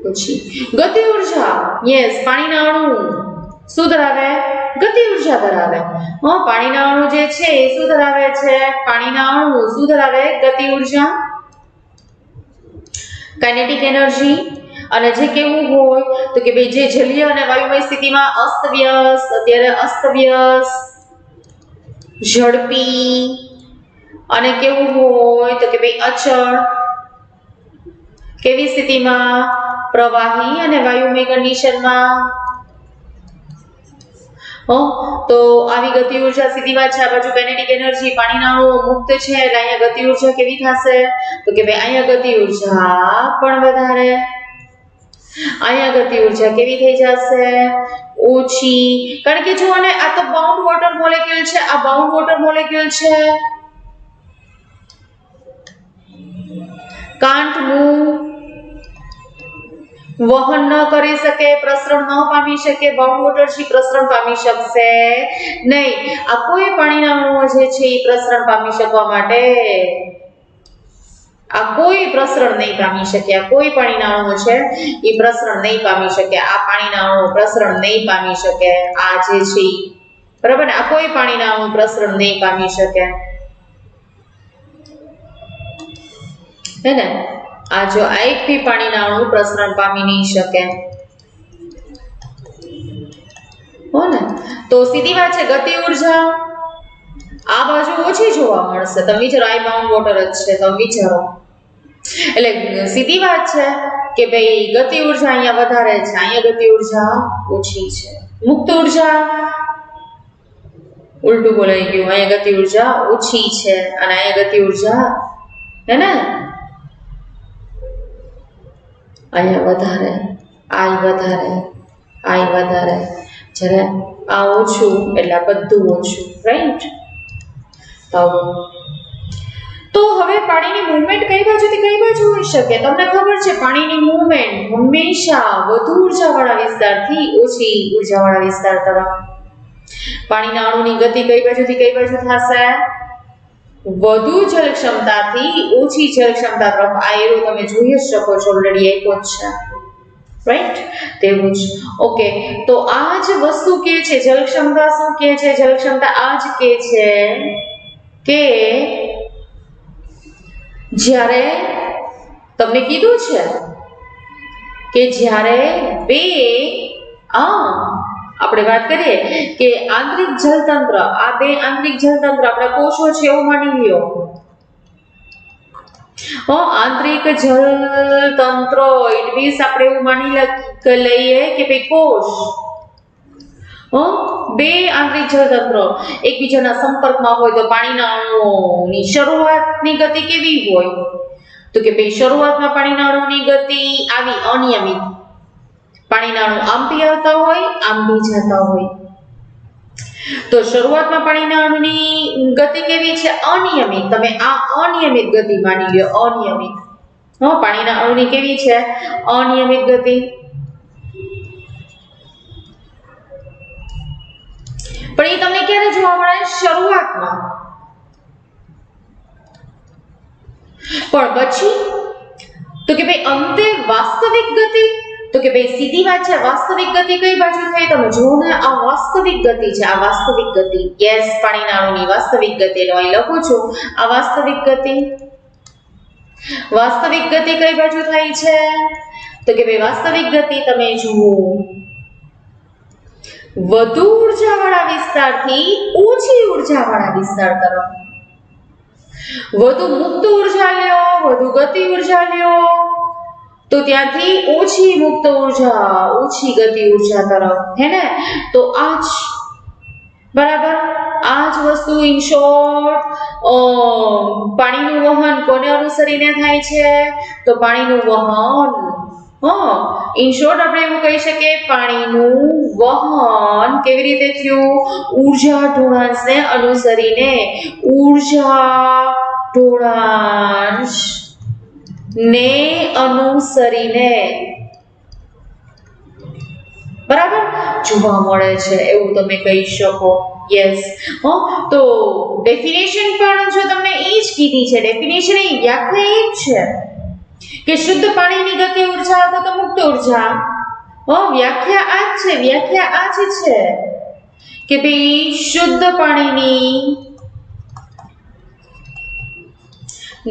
પછી ગતિ ઉર્જા યસ પાણીના અણુ શું ધરાવે? ગતિ ઉર્જા ધરાવે. પાણીના અણુ જે છે એ શું ધરાવે છે? પાણીના અણુ શું ધરાવે? ગતિ ઉર્જા, કાઇનેટિક એનર્જી. અને જે કેવું હોય તો કે ભાઈ જે જલીય અને વાયુમય સ્થિતિમાં અસ્તવ્યસ્ત, અત્યારે અસ્તવ્યસ્ત, ઝડપી અને કેવું હોય તો કે ભાઈ અચળ, કેવી સ્થિતિમાં? પ્રવાહી અને વાયુમય કન્ડિશનમાં. તો આવી ગતિ ઉર્જા સીધી છે. આ બાજુ કાઇનેટિક એનર્જી, પાણીના અણુઓ મુક્ત છે એટલે અહીંયા ગતિ ઉર્જા કેવી થશે? તો કે ભાઈ અહીંયા ગતિ ઉર્જા પણ વધારે. અહીંયા ગતિ ઉર્જા કેવી થઈ જશે? ઓછી. કારણ કે જો અને આ તો બાઉન્ડ વોટર મોલેક્યુલ છે, આ બાઉન્ડ વોટર મોલેક્યુલ છે, કાન્ટ મૂવ, વહન ન કરી શકે, પ્રસરણ ન પામી શકે. બાઉન્ડ વોટર છે પ્રસરણ પામી શકશે નહીં. આ કોઈ પાણીના અણુઓ જે છે એ પ્રસરણ પામી શકવા માટે આ કોઈ પ્રસરણ નહીં પામી શકે. આ કોઈ પાણીના અણુઓ છે એ પ્રસરણ નહીં પામી શકે. આ પાણીના અણુઓ પ્રસરણ નહીં પામી શકે. આ જે છે બરાબર ને, આ કોઈ પાણીના અણુ પ્રસરણ નહીં પામી શકે. હે ને? આ જો આ એક બી પાણીના અણુ પ્રસરણ પામી નહીં શકે. હો ને? તો સીધી વાત છે ગતિ ઉર્જા આ બાજુ ઓછી જોવા મળશે. તમે વિચારો આ બાઉન્ડ વોટર જ છે, તમે વિચારો. એટલે સીધી વાત છે કે ભાઈ ગતિ ઉર્જા અહીંયા વધારે છે, અહીંયા ગતિ ઉર્જા ઓછી છે. મુક્ત ઉર્જા ઉલટું બોલાઈ ગયું. અહીંયા ગતિ ઉર્જા ઓછી છે અને અહીંયા ગતિ ઉર્જા હે ને અહીંયા વધારે. આ વધારે, આ વધારે. જ્યારે આ ઓછું એટલે આ બધું ઓછું. રાઈટ? તો હવે પાણીની મૂવમેન્ટ કઈ બાજુથી કઈ બાજુ હોઈ શકે? તમને ખબર છે પાણીની મૂવમેન્ટ હંમેશા વધુ ઉર્જાવાળા વિસ્તારથી ઓછી ઉર્જાવાળા વિસ્તાર તરફ. પાણીના અણુની ગતિ કઈ બાજુથી કઈ બાજુ થશે? વધુ જલ ક્ષમતાથી ઓછી જલ ક્ષમતા તરફ. આ એરો તમે જોઈ જ શકો છો, ઓલરેડી આપ્યો જ છે. રાઈટ? તેવું જ. ઓકે, તો આ જ વસ્તુ કે છે જલ ક્ષમતા. શું કે છે જલ ક્ષમતા? આ જ કે છે કે જ્યારે તમને કીધું છે કે જ્યારે બે આપણે વાત કરીએ કે આંતરિક જલતંત્ર, આ બે આંતરિક જલતંત્ર આપણા કોષો છે એવું માની લ્યો. આંતરિક જલતંત્ર ઇટ મીન્સ આપણે એવું માની લઈએ કે ભાઈ કોષ, બે આંતરિક જલતંત્ર એકબીજાના સંપર્કમાં હોય તો પાણીના અણુઓની શરૂઆતની ગતિ કેવી હોય? તો કે ભાઈ શરૂઆતમાં પાણીના અણુની ગતિ આવી અનિયમિત. પાણીના અણુ આમ બી આવતા હોય, આમ બી જતા હોય. તો શરૂઆતમાં પાણીના અણુની ગતિ કેવી છે? અનિયમિત. તમે આ અનિયમિત ગતિ માની લો. અનિયમિત. પાણીના અણુની કેવી છે? અનિયમિત ગતિ. પણ એ તમને ક્યારે જોવા મળે? શરૂઆતમાં. પણ પછી તો કે ભાઈ અંતે વાસ્તવિક ગતિ, તો કે ભાઈ સીધી વાત છે વાસ્તવિક ગતિ કઈ બાજુ થઈ? તમે જુઓ ને, આ વાસ્તવિક ગતિ છે. આ વાસ્તવિક ગતિ, યસ, પાણીના અણુની વાસ્તવિક ગતિ. એટલે અહીં લખું છું આ વાસ્તવિક ગતિ. વાસ્તવિક ગતિ કઈ બાજુ થાય છે? તો કે ભાઈ વાસ્તવિક ગતિ તમે જુઓ વધુ ઉર્જાવાળા વિસ્તારથી ઓછી ઉર્જાવાળા વિસ્તાર તરફ. વધુ મુક્ત ઉર્જા લ્યો, વધુ ગતિ ઉર્જા લ્યો તો ત્યાંથી ઓછી મુક્ત ઉર્જા, ઓછી ગતિ ઉર્જા તરફ. હે ને? તો આ જ બરાબર, આ જ વસ્તુ ઇન શોર્ટ પાણીનું વહન કોને અનુસરીને થાય છે? તો પાણીનું વહન ઇન શોર્ટ આપણે એવું કહી શકીએ પાણીનું વહન કેવી રીતે થયું? ઉર્જા ઢોળાંશને અનુસરીને. ઉર્જા ઢોળાંશ ને અનુસરીને બરાબર જોવા મળે છે એવું તમે કહી શકો. યસ. તો ડેફિનેશન પણ જો તમને એ જ કીધી છે, ડેફિનેશન એ વ્યાખ્યા એ જ છે કે શુદ્ધ પાણીની ગતિ ઉર્જા અથવા તો મુક્ત ઉર્જા. વ્યાખ્યા આ જ છે, વ્યાખ્યા આ જ છે કે ભાઈ શુદ્ધ પાણીની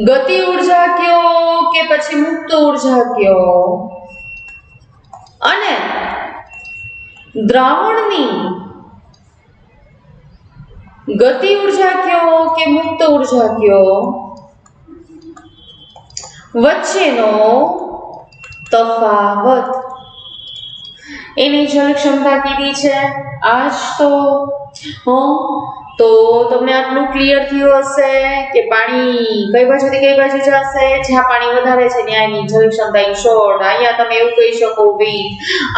ગતિ ઉર્જા કયો કે પછી મુક્ત ઉર્જા કયો, અને દ્રાવણની ગતિ ઉર્જા કયો કે મુક્ત ઉર્જા કયો, વચ્ચેનો તફાવત એની જળ ક્ષમતા કીધી છે. આજ તો તમને આટલું ક્લિયર થયું હશે કે પાણી કઈ બાજુથી કઈ બાજુ જશે, જ્યાં પાણી વધારે છે ત્યાં એની જળ ક્ષમતા ઇન શોર્ટ. અહીંયા તમે એવું કહી શકો ભાઈ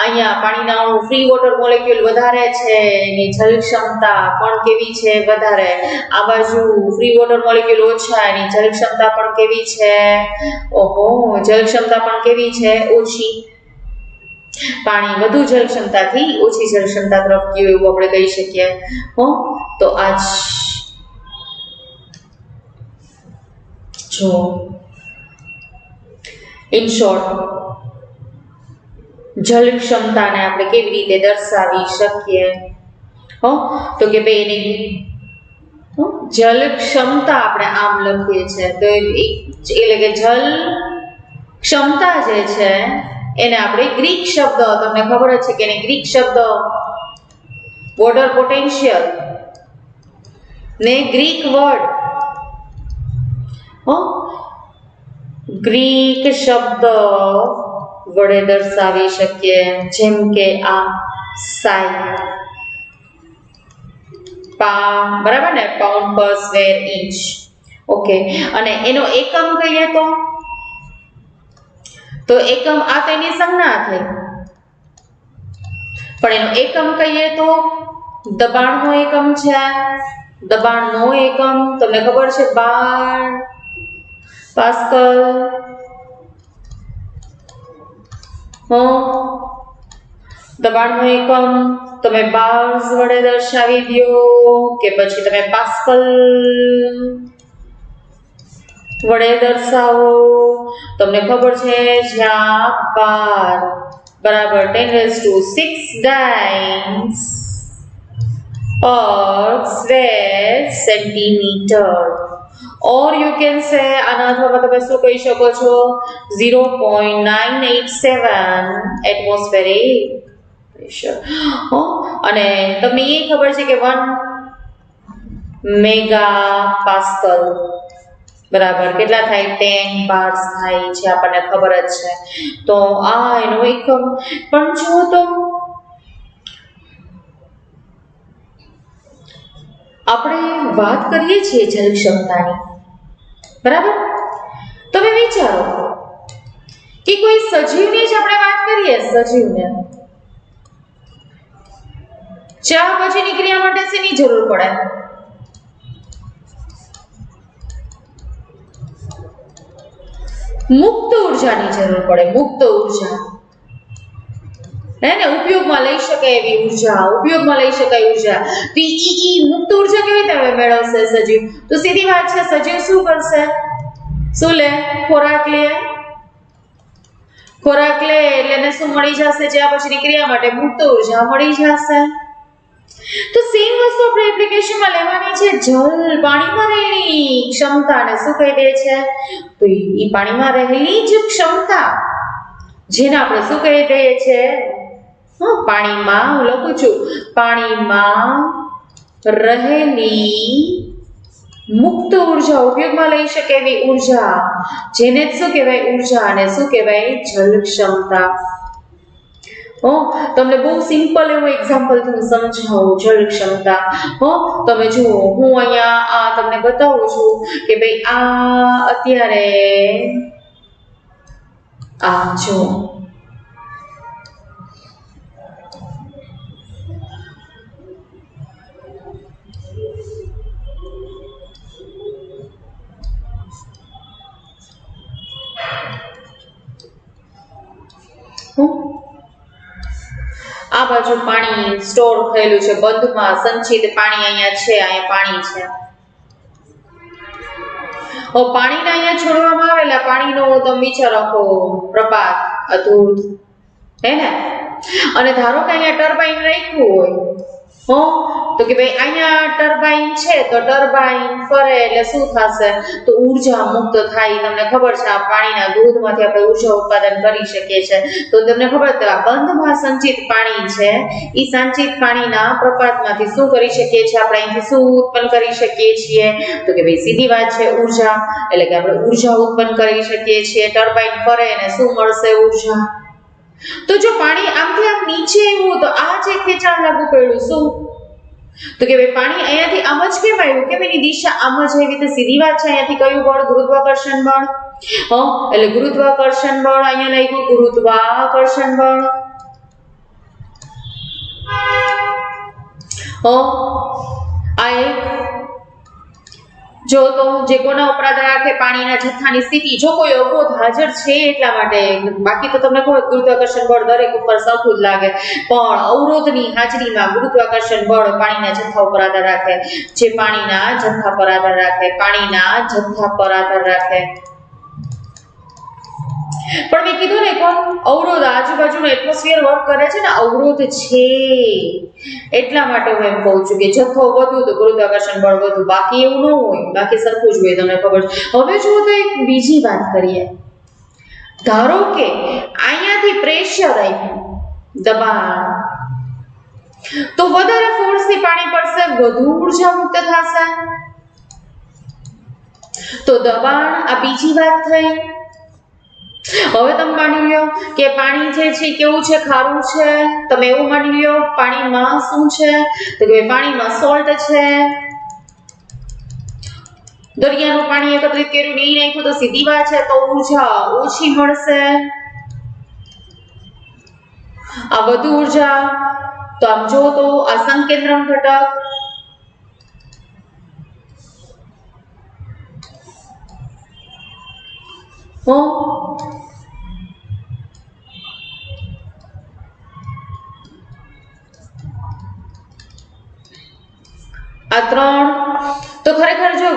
અહીંયા પાણીના અણુ ફ્રી વોટર મોલેક્યુલ વધારે છે, એની જળ ક્ષમતા પણ કેવી છે વધારે. આ બાજુ ફ્રી વોટર મોલેક્યુલ ઓછા, એની જળ ક્ષમતા પણ કેવી છે, જળ ક્ષમતા પણ કેવી છે ઓછી. પાણી વધુ જળ ક્ષમતાથી ઓછી જળ ક્ષમતા તરફ ગયું એવું આપણે કહી શકીએ. તો આજ જો ઇન શોર્ટ જળ ક્ષમતાને આપણે કેવી રીતે દર્શાવી શકીએ, તો કે ભાઈ એની જળ ક્ષમતા આપણે આમ લખીએ છીએ તો એટલે કે જળ ક્ષમતા જે છે એને આપણે ગ્રીક શબ્દ, તમને ખબર જ છે કે એને ગ્રીક શબ્દ વોટર પોટેન્શિયલ ને ગ્રીક વર્ડ ગ્રીક શબ્દ વડે દર્શાવી શકીએ, જેમ કે આ સાઈ બરાબર ને, પાઉન્ડ પર સ્ક્વેર ઇંચ. ઓકે, અને એનો એકમ કહીએ તો એકમ આ તેની સંજ્ઞા થઈ, પણ એનો એકમ કહીએ તો દબાણનો એકમ છે. દબાણનો એકમ તમને ખબર છે 12 પાસ્કલ. દબાણનો એકમ તમે બાર્સ વડે દર્શાવી દો કે પછી તમે પાસ્કલ વડે દર્શાવો. તમને ખબર છે જ્યાં 12 બરાબર 10⁶ ડાઇન્સ પર square centimetre, or you can say આના અથવામાં તમે શું કહી શકો છો 0.987 એટમોસ્ફેરિક પ્રેશર. અને તમને એ ખબર છે કે 1 મેગા પાસ્કલ બરાબર કેટલા થાય 10 બાર્સ થાય છે, આપણને ખબર જ છે. તો આ એનો એકમ. પણ જો તો આપણે વાત કરીએ છીએ જળ ક્ષમતાની, બરાબર. તમે વિચારો કે કોઈ સજીવની જ આપણે વાત કરીએ, સજીવને ચા પછીની ક્રિયા માટે શેની જરૂર પડે? મુક્ત ઉર્જાની જરૂર પડે. મુક્ત ઉર્જા ને ઉપયોગમાં લઈ શકાય એવી ઉર્જા, ઉપયોગમાં લઈ શકાય ઉર્જા. તો ઈ મુક્ત ઉર્જા કેવી રીતે મેળવશે સજીવ? તો સીધી વાત છે, સજીવ શું કરશે? શું લે? ખોરાક લે. ખોરાક લે એટલે એને શું મળી જશે? જ્યાં પછીની ક્રિયા માટે મુક્ત ઉર્જા મળી જશે. તો સેમ વસ્તુ આપણે એપ્લિકેશનમાં લેવાની છે. જળ પાણીમાં રહેલી ક્ષમતાને શું કહી દે છે? તો ઈ પાણીમાં રહેલી જ ક્ષમતા જેને આપણે શું કહી દઈએ છીએ? પાણીમાં, હું લખું છું, પાણીમાં રહેલી મુક્ત ઉર્જા, ઉપયોગમાં લઈ શકે એવી ઉર્જા, જેને શું કહેવાય? ઉર્જા. અને શું કહેવાય? જળ ક્ષમતા. તમને બહુ સિમ્પલ એવું એક્ઝામ્પલ થી હું સમજાવું જળ ક્ષમતા. તમે જુઓ, હું અહીંયા આ તમને બતાવું છું કે ભાઈ આ અત્યારે આ જો આ બાજુ પાણી સ્ટોર થયેલું છે, બંધમાં સંચિત પાણી અહીંયા છે, અહીંયા પાણી છે. પાણીને અહીંયા છોડવામાં આવેલા પાણીનો તમે વિચાર રાખો, પ્રપાત અદ્ભુત હે ને. અને ધારો કે અહીંયા ટર્બાઇન રાખ્યું હોય તો કે ભાઈ અહીંયા ટર્બાઇન છે તો ટર્બાઇન ફરે એટલે શું થશે તો ઊર્જા મુક્ત થાય. તમને ખબર છે આ પાણીના દૂધમાંથી આપણે ઊર્જા ઉત્પાદન કરી શકીએ છીએ. તો તમને ખબર છે આ બંધમાં સંચિત પાણી છે એ સંચિત પાણીના પ્રપાતમાંથી શું કરી શકીએ છીએ આપણે અહીંથી શું ઉત્પન્ન કરી શકીએ છીએ તો કે ભાઈ સીધી વાત છે ઊર્જા. એટલે કે આપણે ઊર્જા ઉત્પન્ન કરી શકીએ છીએ. ટર્બાઇન ફરે અને શું મળશે ઊર્જા. તો જો પાણી આમથી આમ નીચે આવ્યું તો આ જે ખેંચાણ લાગુ પડ્યું શું તો કે ભાઈ પાણી અહીંયાથી આમ જ કેમ આવ્યું કેમ એની દિશા આમ જ આવી તો સીધી વાત છે. અહીંયાથી કયું બળ ગુરુત્વાકર્ષણ બળ એટલે ગુરુત્વાકર્ષણ બળ અહીંયા લાગ્યું ગુરુત્વાકર્ષણ બળ આ એક જો તો જે કોના ઉપર આધાર રાખે પાણીના જથ્થાની સ્થિતિ જો કોઈ અવરોધ હાજર છે એટલા માટે બાકી તો તમને ખબર ગુરુત્વાકર્ષણ બળ દરેક ઉપર સરખું જ લાગે પણ અવરોધની હાજરીમાં ગુરુત્વાકર્ષણ બળ પાણીના જથ્થા ઉપર આધાર રાખે જે પાણીના જથ્થા પર આધાર રાખે પાણીના જથ્થા પર આધાર રાખે. પણ મેં કીધું ને કોણ અવરોધ આજુબાજુનો એટમોસ્ફિયર વર્ક કરે છે ને અવરોધ છે એટલા માટે હું એમ કહું છું કે જથ્થો વધુ તો ગુરુત્વાકર્ષણ બળ વધુ બાકી એવું ન હોય બાકી સરખું જ હોય તમને ખબર છે. હવે જો તો એક બીજી વાત કરીએ ધારો કે અહીંયાથી પ્રેશર આપ્યું દબાણ તો વધારે ફોર્સથી પાણી પડશે વધુ ઊર્જા મુક્ત થશે તો દબાણ આ બીજી વાત થઈ. હવે તમે માની લ્યો કે પાણી જે છે કેવું છે ખારું છે તમે એવું માની લ્યો પાણીમાં શું છે તો કે પાણીમાં સોલ્ટ છે દરિયાનું પાણી એકત્રિત કર્યું નહીં નાખ્યું તો સીધી વાત છે તો ઊર્જા ઓછી મળશે. આ વધુ ઊર્જા તો આમ જો તો આ સંકેન્દ્રણ ઘટક આ ત્રણ તો ખરેખર જો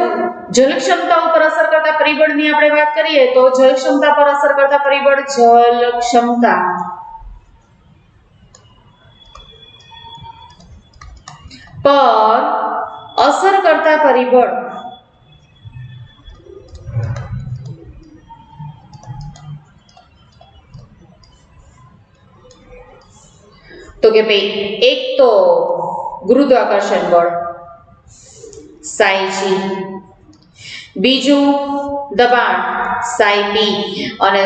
જલ ક્ષમતા ઉપર અસર કરતા પરિબળની આપણે વાત કરીએ તો જલ ક્ષમતા પર અસર કરતા પરિબળ જલ ક્ષમતા પર અસર કરતા પરિબળ તો કે ભાઈ એક તો ગુરુત્વાકર્ષણ બળ psi g બીજું દબાણ psi p અને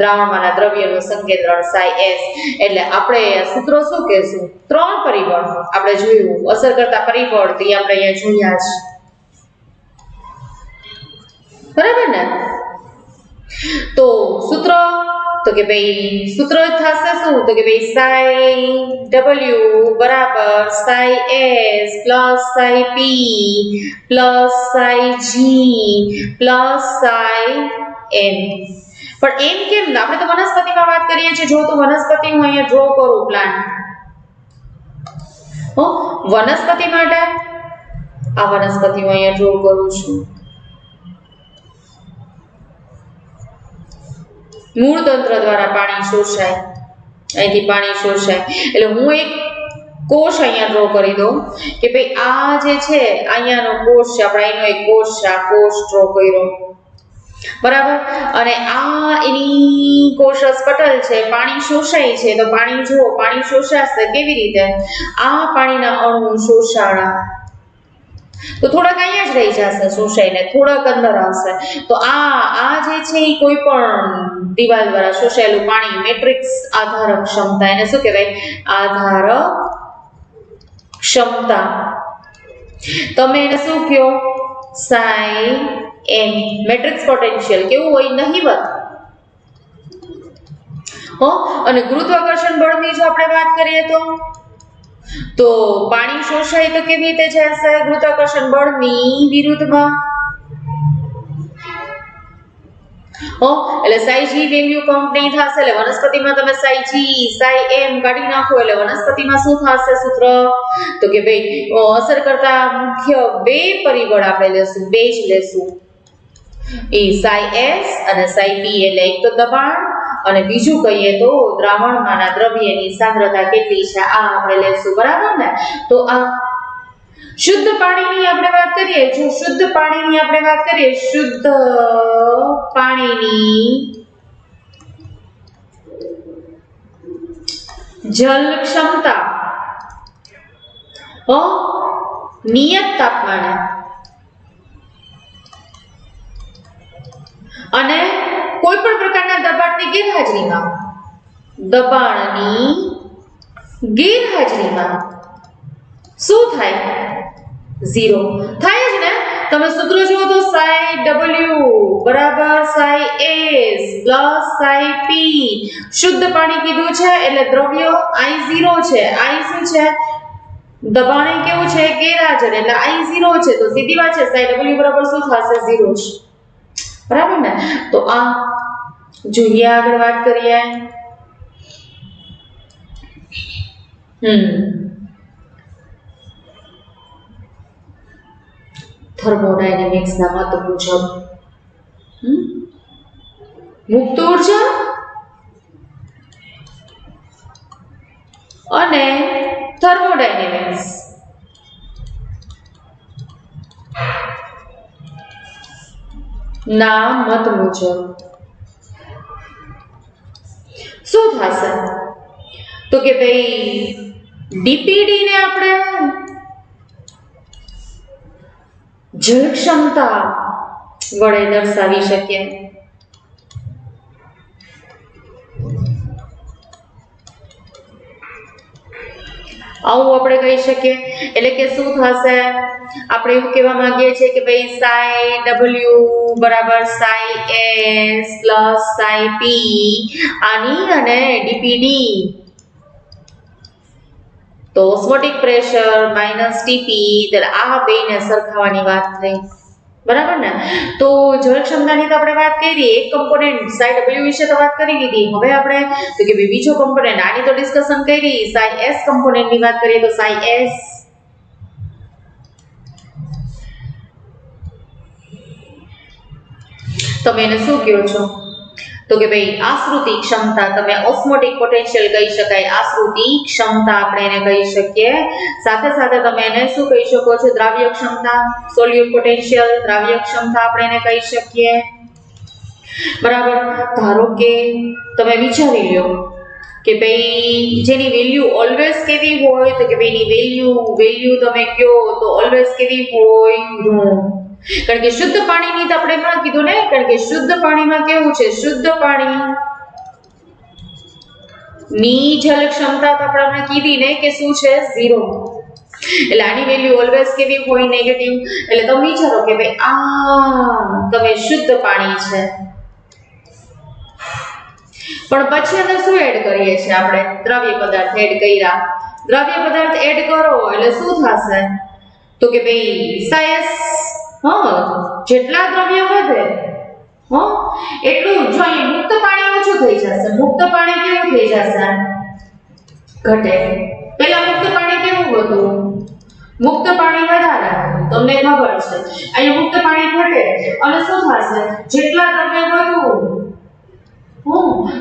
દ્રાવણમાંના દ્રવ્યનું સંકેન્દ્રણ psi s. એટલે આપણે સૂત્રો શું કહેશું ત્રણ પરિબળ આપણે જોયું અસર કરતા પરિબળ તે આપણે અહીંયા જોયા છે બરાબર ને. તો સૂત્ર તો કે ભાઈ સૂત્ર થશે શું તો કે ભાઈ psi w બરાબર psi s plus psi p plus psi g plus psi m. પણ એમ કેમ આપણે તો વનસ્પતિમાં વાત કરીએ છીએ જો તો વનસ્પતિ હું અહીંયા ડ્રો કરું પ્લાન્ટ વનસ્પતિ માટે આ વનસ્પતિ હું અહીંયા ડ્રો કરું છું મૂળ તંત્ર દ્વારા પાણી શોષાય અહીંથી પાણી શોષાય એટલે હું એક કોષ અહીંયા ડ્રો કરી દઉં કે ભાઈ આ જે છે અહીંયાનો કોષ છે આપણે અહીંનો એક કોષ છે આ કોષ ડ્રો કર્યો બરાબર અને આ એની કોષ પટલ છે પાણી શોષાય છે તો પાણી જુઓ પાણી શોષાશે કેવી રીતે આ પાણીના અણુ શોષાણા તો થોડાક અહીંયા જ રહી જશે શોષાઈને થોડાક અંદર આવશે તો આ જે છે એ કોઈ પણ દિવાલ દ્વારા શોષાયેલું પાણી મેટ્રિક્સ આધારક ક્ષમતા એને શું કહેવાય આધારક ક્ષમતા તમે એને શું કહો psi m મેટ્રિક્સ પોટેન્શિયલ કેવું હોય નહિવત અને ગુરુત્વાકર્ષણ બળની જો આપણે વાત કરીએ તો પાણી શોષાય તો કેવી રીતે જશે ગુરુત્વાકર્ષણ બળની વિરુદ્ધમાં એટલે psi g વેલ્યુ કાઉન્ટ નહીં થશે એટલે વનસ્પતિમાં તમે psi g psi m કાઢી નાખો એટલે વનસ્પતિમાં શું થશે સૂત્ર તો કે ભાઈ અસર કરતા મુખ્ય બે પરિબળ આપણે લેશું બે જ લેશું એ psi s અને psi p એટલે એક તો દબાણ અને બીજું કહીએ તો દ્રાવણમાંના દ્રવ્યની સાંદ્રતા કેટલી છે આ આપણે લેશું, બરાબર ને? તો આ શુદ્ધ પાણીની આપણે વાત કરીએ, જો શુદ્ધ પાણીની આપણે વાત કરીએ, શુદ્ધ પાણીની જલ ક્ષમતા નિયત તાપમાને અને કોઈ પણ પ્રકારના દબાણની ગેરહાજરીમાં શું થાય? 0 થાય જ ને. તમે સૂત્ર જુઓ તો psi w બરાબર psi s plus psi p. શુદ્ધ પાણી કીધું છે એટલે દ્રવ્ય I0 છે. I શું છે? દબાણ કેવું છે? ગેરહાજર, એટલે I0 છે. તો સીધી વાત છે psi w બરાબર શું થશે? 0 છે, બરાબર ને? તો આ જોઈએ, આગળ વાત કરીએ. થર્મોડાયનેમિક્સ ના મત મુજબ મુક્ત ઉર્જા અને થર્મોડાયનેમિક્સ ના મત મુજબ શું થશે? તો કે ભાઈ ડીપીડી ને આપણે જળ ક્ષમતા વડે દર્શાવી શકીએ. આવું આપણે કહી શકીએ. એટલે કે શું થશે? આપણે એવું કહેવા માંગીએ છીએ કે ભાઈ psi w બરાબર psi s plus psi p આની અને ડીપીડી તો ઓસ્મોટિક પ્રેશર માઈનસ ટીપી, એટલે આ બેને સરખાવવાની વાત થઈ, બરાબર ને? તો જળ ક્ષમતાની તો આપણે વાત કરી, એક કમ્પોનેન્ટ psi w વિશે તો વાત કરી દીધી. હવે આપણે તો કે બીજો કમ્પોનેન્ટ આની તો ડિસ્કશન કરી, psi s કમ્પોનેન્ટની વાત કરીએ તો psi s તમે એને શું કહો છો? તો કે ભાઈ આશ્રુતિ ક્ષમતા, તમે ઓસ્મોટિક પોટેન્શિયલ કહી શકાય, આશ્રુતિ ક્ષમતા આપણે એને કહી શકીએ. સાથે સાથે તમે એને શું કહી શકો છો? દ્રાવ્ય ક્ષમતા, સોલ્યુટ પોટેન્શિયલ, દ્રાવ્ય ક્ષમતા આપણે એને કહી શકીએ, બરાબર? ધારો કે તમે વિચારી લ્યો કે ભાઈ જેની વેલ્યુ ઓલવેઝ કેવી હોય, તો કે ભાઈ એની વેલ્યુ તમે કયો તો ઓલવેઝ કેવી હોય? ઋણ. કારણ કે શુદ્ધ પાણીની તો આપણે એમાં કીધું ને, કારણ કે શુદ્ધ પાણીમાં કેવું છે? શુદ્ધ પાણી ની જલ ક્ષમતા તો આપણે કીધી ને કે શું છે? 0. એટલે આની વેલ્યુ ઓલવેઝ કેવી હોય? નેગેટિવ. એટલે તમે વિચારો કે ભાઈ આ તમે શુદ્ધ પાણી છે, પણ પછી અંદર શું એડ કરીએ છીએ આપણે? દ્રવ્ય પદાર્થ એડ કર્યા. દ્રવ્ય પદાર્થ એડ કરો એટલે શું થશે? તો કે ભાઈ સાયસ જેટલા દ્રવ્ય વધે એટલું જો અહીં મુક્ત પાણી ઓછું થઈ જશે. મુક્ત પાણી કેવું થઈ જશે? ઘટે. પહેલા મુક્ત પાણી કેવું હતું? મુક્ત પાણી વધારે હતું, તમને ખબર છે. અહીં મુક્ત પાણી ઘટે અને શું થશે? જેટલા દ્રવ્ય વધુ,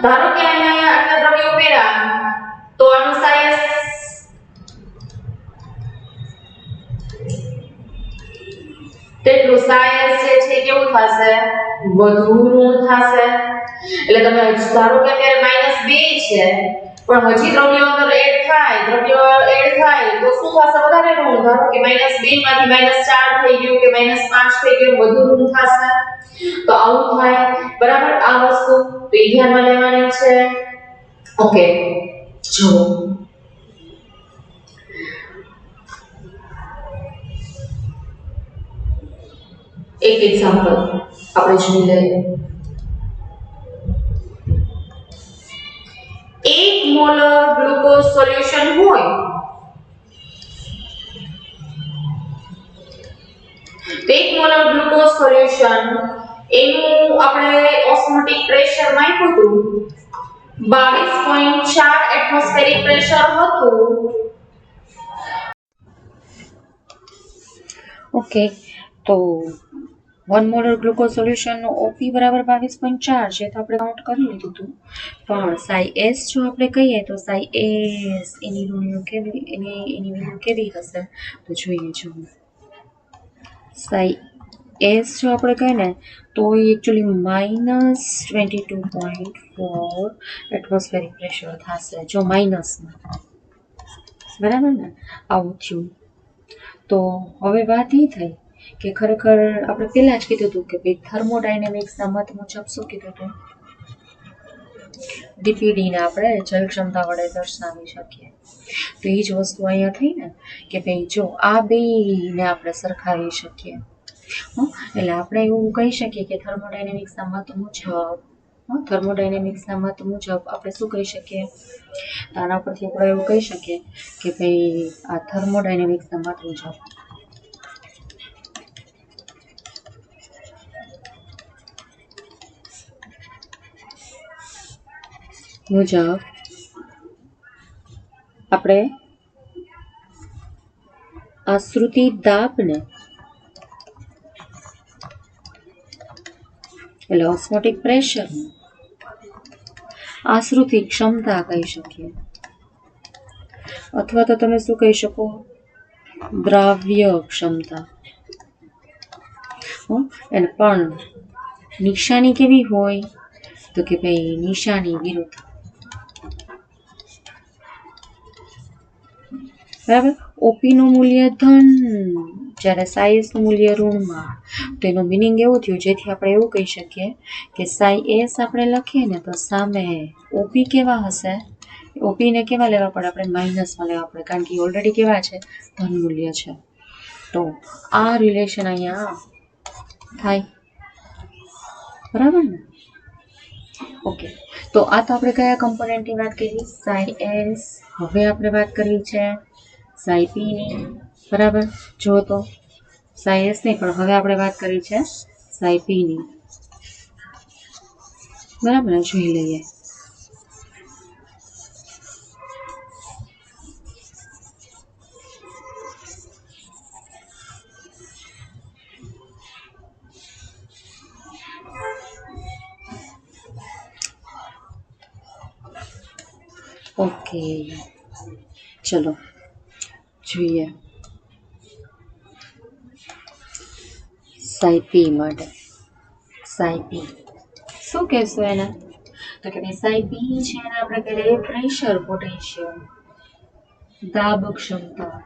ધારો કે અહીંયા આટલા દ્રવ્ય ઉમેર્યા તો આનું સાયસ તેટલું સાયસ જે છે કેવું થશે? વધુ ઋણ થશે. એટલે તમે ધારો કે અત્યારે -2 છે, પણ હજી દ્રવ્યો અંદર એડ થાય તો શું થશે? વધારે ઋણ. ધારો કે -2 માંથી -4 થઈ ગયું કે -5 થઈ ગયું, વધુ ઋણ થશે. તો આવું થાય, બરાબર? આ વસ્તુ તો એ ધ્યાનમાં લેવાની છે. ઓકે, જો એક એક્ઝામ્પલ આપણે જોઈ લઈએ. 1 મોલર ગ્લુકોઝ સોલ્યુશન હોય તો 1 મોલર ગ્લુકોઝ સોલ્યુશન એનું આપણે ઓસ્મોટિક પ્રેશર માપ્યું હતું, 22.4 એટમોસ્ફેરિક પ્રેશર હતું. ઓકે, તો 1 મોલર ગ્લુકોઝ સોલ્યુશનનો ઓપી બરાબર 22.4 છે તો આપણે કાઉન્ટ કરી લીધું હતું, પણ સાઈ એસ જો આપણે કહીએ તો સાઈ એસ એની વેલ્યુ કેવી હશે તો જોઈએ. જો સાઈ એસ જો આપણે કહીએ ને તો એ એકચ્યુઅલી -22.4 એટમોસ્ફેરિક પ્રેશર થશે, જો માઇનસમાં, બરાબર ને, આવું થયું. તો હવે વાત એ થઈ કે ખરેખર આપણે પહેલા જ કીધું હતું કે ભાઈ થર્મોડાયનેમિક્સના મત મુજબ શું કીધું હતું, ડીપીડીને આપણે જલ ક્ષમતા વડે દર્શાવી શકીએ. તો એ જ વસ્તુ અહીંયા થઈ ને કે ભાઈ જો આ બેને આપણે સરખાવી શકીએ, એટલે આપણે એવું કહી શકીએ કે થર્મોડાયનેમિક્સના મત મુજબ આપણે શું કહી શકીએ, આના પરથી આપણે એવું કહી શકીએ કે ભાઈ આ થર્મોડાયનેમિક્સના મત મુજબ આપણે આશ્રુતિ દાબને એટલે ઓસ્મોટિક પ્રેશર આશ્રુતિ ક્ષમતા કહી શકીએ, અથવા તો તમે શું કહી શકો, દ્રાવ્ય ક્ષમતા. અને પણ નિશાની કેવી હોય તો કે ભાઈ નિશાની વિરુદ્ધ, બરાબર. ઓપી નું મૂલ્ય ધન જ્યારે સાઈ નું મૂલ્ય ઋણમાં, તો એનું મિનિંગ એવું થયું જેથી આપણે એવું કહી શકીએ કે સાઈ એસ આપણે લખીએ ને તો સામે ઓપી કેવા હશે, ઓપીને કેવા લેવા પડે, આપણે માઇનસમાં લેવા પડે, કારણ કે ઓલરેડી કેવા છે, ધન મૂલ્ય છે. તો આ રિલેશન અહીંયા થાય, બરાબર ને. ઓકે, તો આ તો આપણે કયા કમ્પોનન્ટની વાત કરી, સાઈ એસ. હવે આપણે વાત કરવી છે સાઈ પી ની, બરાબર. જો તો સાઈ એસ નહીં, પણ હવે આપણે વાત કરી છે સાઈ પી ની, બરાબર ને. જોઈ લઈએ. ઓકે, ચલો જોઈએ સાઈ પી માટે. સાઈ પી શું કહેશું એને, તો કે સાઈ પી છે એને આપણે કહીએ પ્રેશર પોટેન્શિયલ, દાબ ક્ષમતા,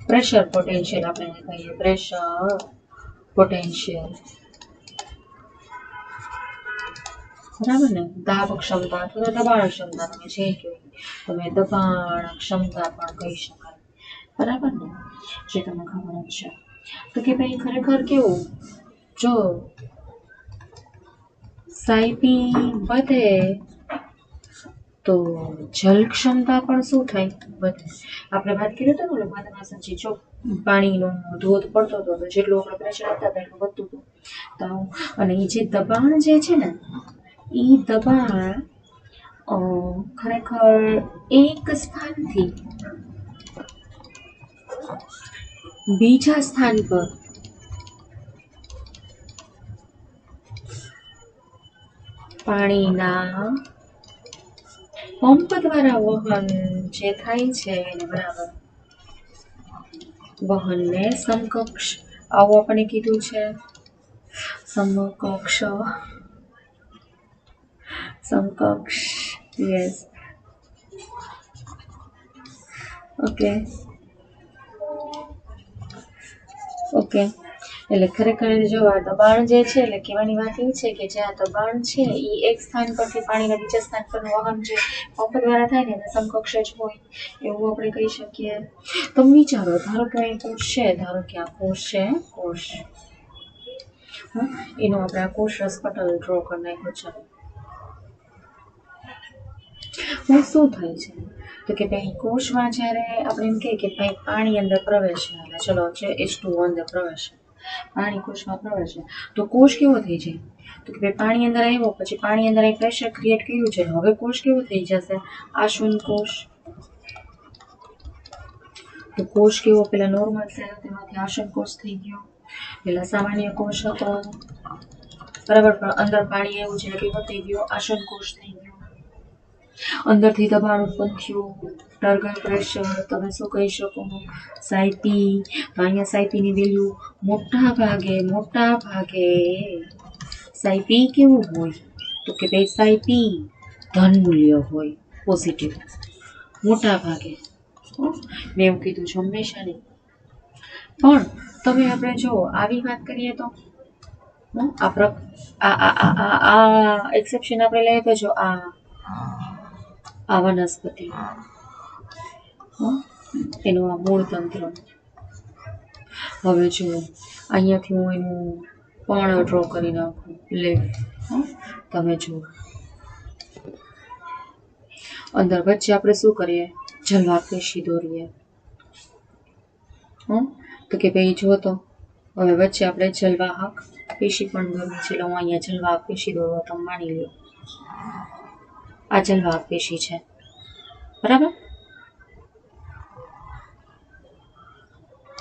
પ્રેશર પોટેન્શિયલ આપણે કહીએ, પ્રેશર પોટેન્શિયલ, બરાબર ને. દાબ ક્ષમતા અથવા દબાણ ક્ષમતા, તમે જે કહો, તમે દબાણ ક્ષમતા પણ કહી શકાય, બરાબર ને, જે તમને ખબર જ છે. તો કે ભાઈ ખરેખર કેવું, જો સાઈ પી વધે તો જલ ક્ષમતા પણ શું થાય, વધે. આપણે વાત કરી તો ને વાતમાં સાચી, જો પાણીનો ધોધ પડતો હતો તો જેટલું આપણે પ્રેશર આપતા હતા એટલું વધતું હતું, તો અને એ જે દબાણ જે છે ને, એ દબાણ ખરેખર એક સ્થાનથી બીજા સ્થાન પર પાણીના પંપ દ્વારા વહન જે થાય છે એને બરાબર વહનને સમકક્ષ, આવું આપણે કીધું છે, સમકક્ષ, યસ. ઓકે, એટલે ખરેખર જો આ દબાણ જે છે, એટલે કહેવાની વાત એ છે કે જે આ દબાણ છે એ એક સ્થાન પરથી પાણીના બીજા સ્થાન પરનું વહન જે પંપ દ્વારા થાય ને એને સમકક્ષ જ હોય એવું આપણે કહી શકીએ. તમે વિચારો, ધારો કે અહીં કોષ છે, ધારો કે આ કોષ છે, કોષ, એનો આપણે આ કોષ રસપટલ ડ્રો કરી નાખ્યો છે. હું શું થાય છે તો કે ભાઈ કોષમાં જ્યારે આપણે એમ કહીએ કે ભાઈ પાણી અંદર પ્રવેશે, એટલે ચલો છે H2O અંદર પ્રવેશે, પાણી કોષમાં પ્રવેશે તો કોષ કેવો થઈ જાય, તો કે ભાઈ પાણી અંદર આવ્યો, પછી પાણી અંદર અહીં પ્રેશર ક્રિએટ કર્યું છે, હવે કોષ કેવો થઈ જશે, આશૂન કોષ. તો કોષ કેવો પેલા નોર્મલ સેલ તેમાંથી આસન કોષ થઈ ગયો, પેલા સામાન્ય કોષ હતો બરાબર, પણ અંદર પાણી એવું છે કેવો થઈ ગયો આસન કોષ થઈ ગયો. અંદરથી દબાણ ઉત્પન્ન થયું, ટર્ગર પ્રેશર, તમે શું કહી શકો સાયપી. તો અહીંયા સાયપીની વેલ્યુ મોટા ભાગે સાયપી કેવું હોય તો કે ભાઈ સાયપી ધન મૂલ્ય હોય, પોઝિટિવ મોટા ભાગે. મેં એવું કીધું છે હંમેશા નહીં, પણ તમે આપણે જો આવી વાત કરીએ તો આ એક્સેપ્શન આપણે લઈએ તો જો આ વનસ્પતિ એનું આ મૂળ તંત્ર. હવે જો અહીંયાથી હું એનું પણ ડ્રો કરી નાખું, લેફ્ટ. તમે જુઓ અંદર વચ્ચે આપણે શું કરીએ, જલવાક પેશી દોરીએ. તો કે ભાઈ જો તો હવે વચ્ચે આપણે જલવાહક પેશી પણ દોરવી છે, એટલે હું અહીંયા જલવાહક પેશી દોરવા તમે માની લો આ જલવાહક પેશી છે, બરાબર.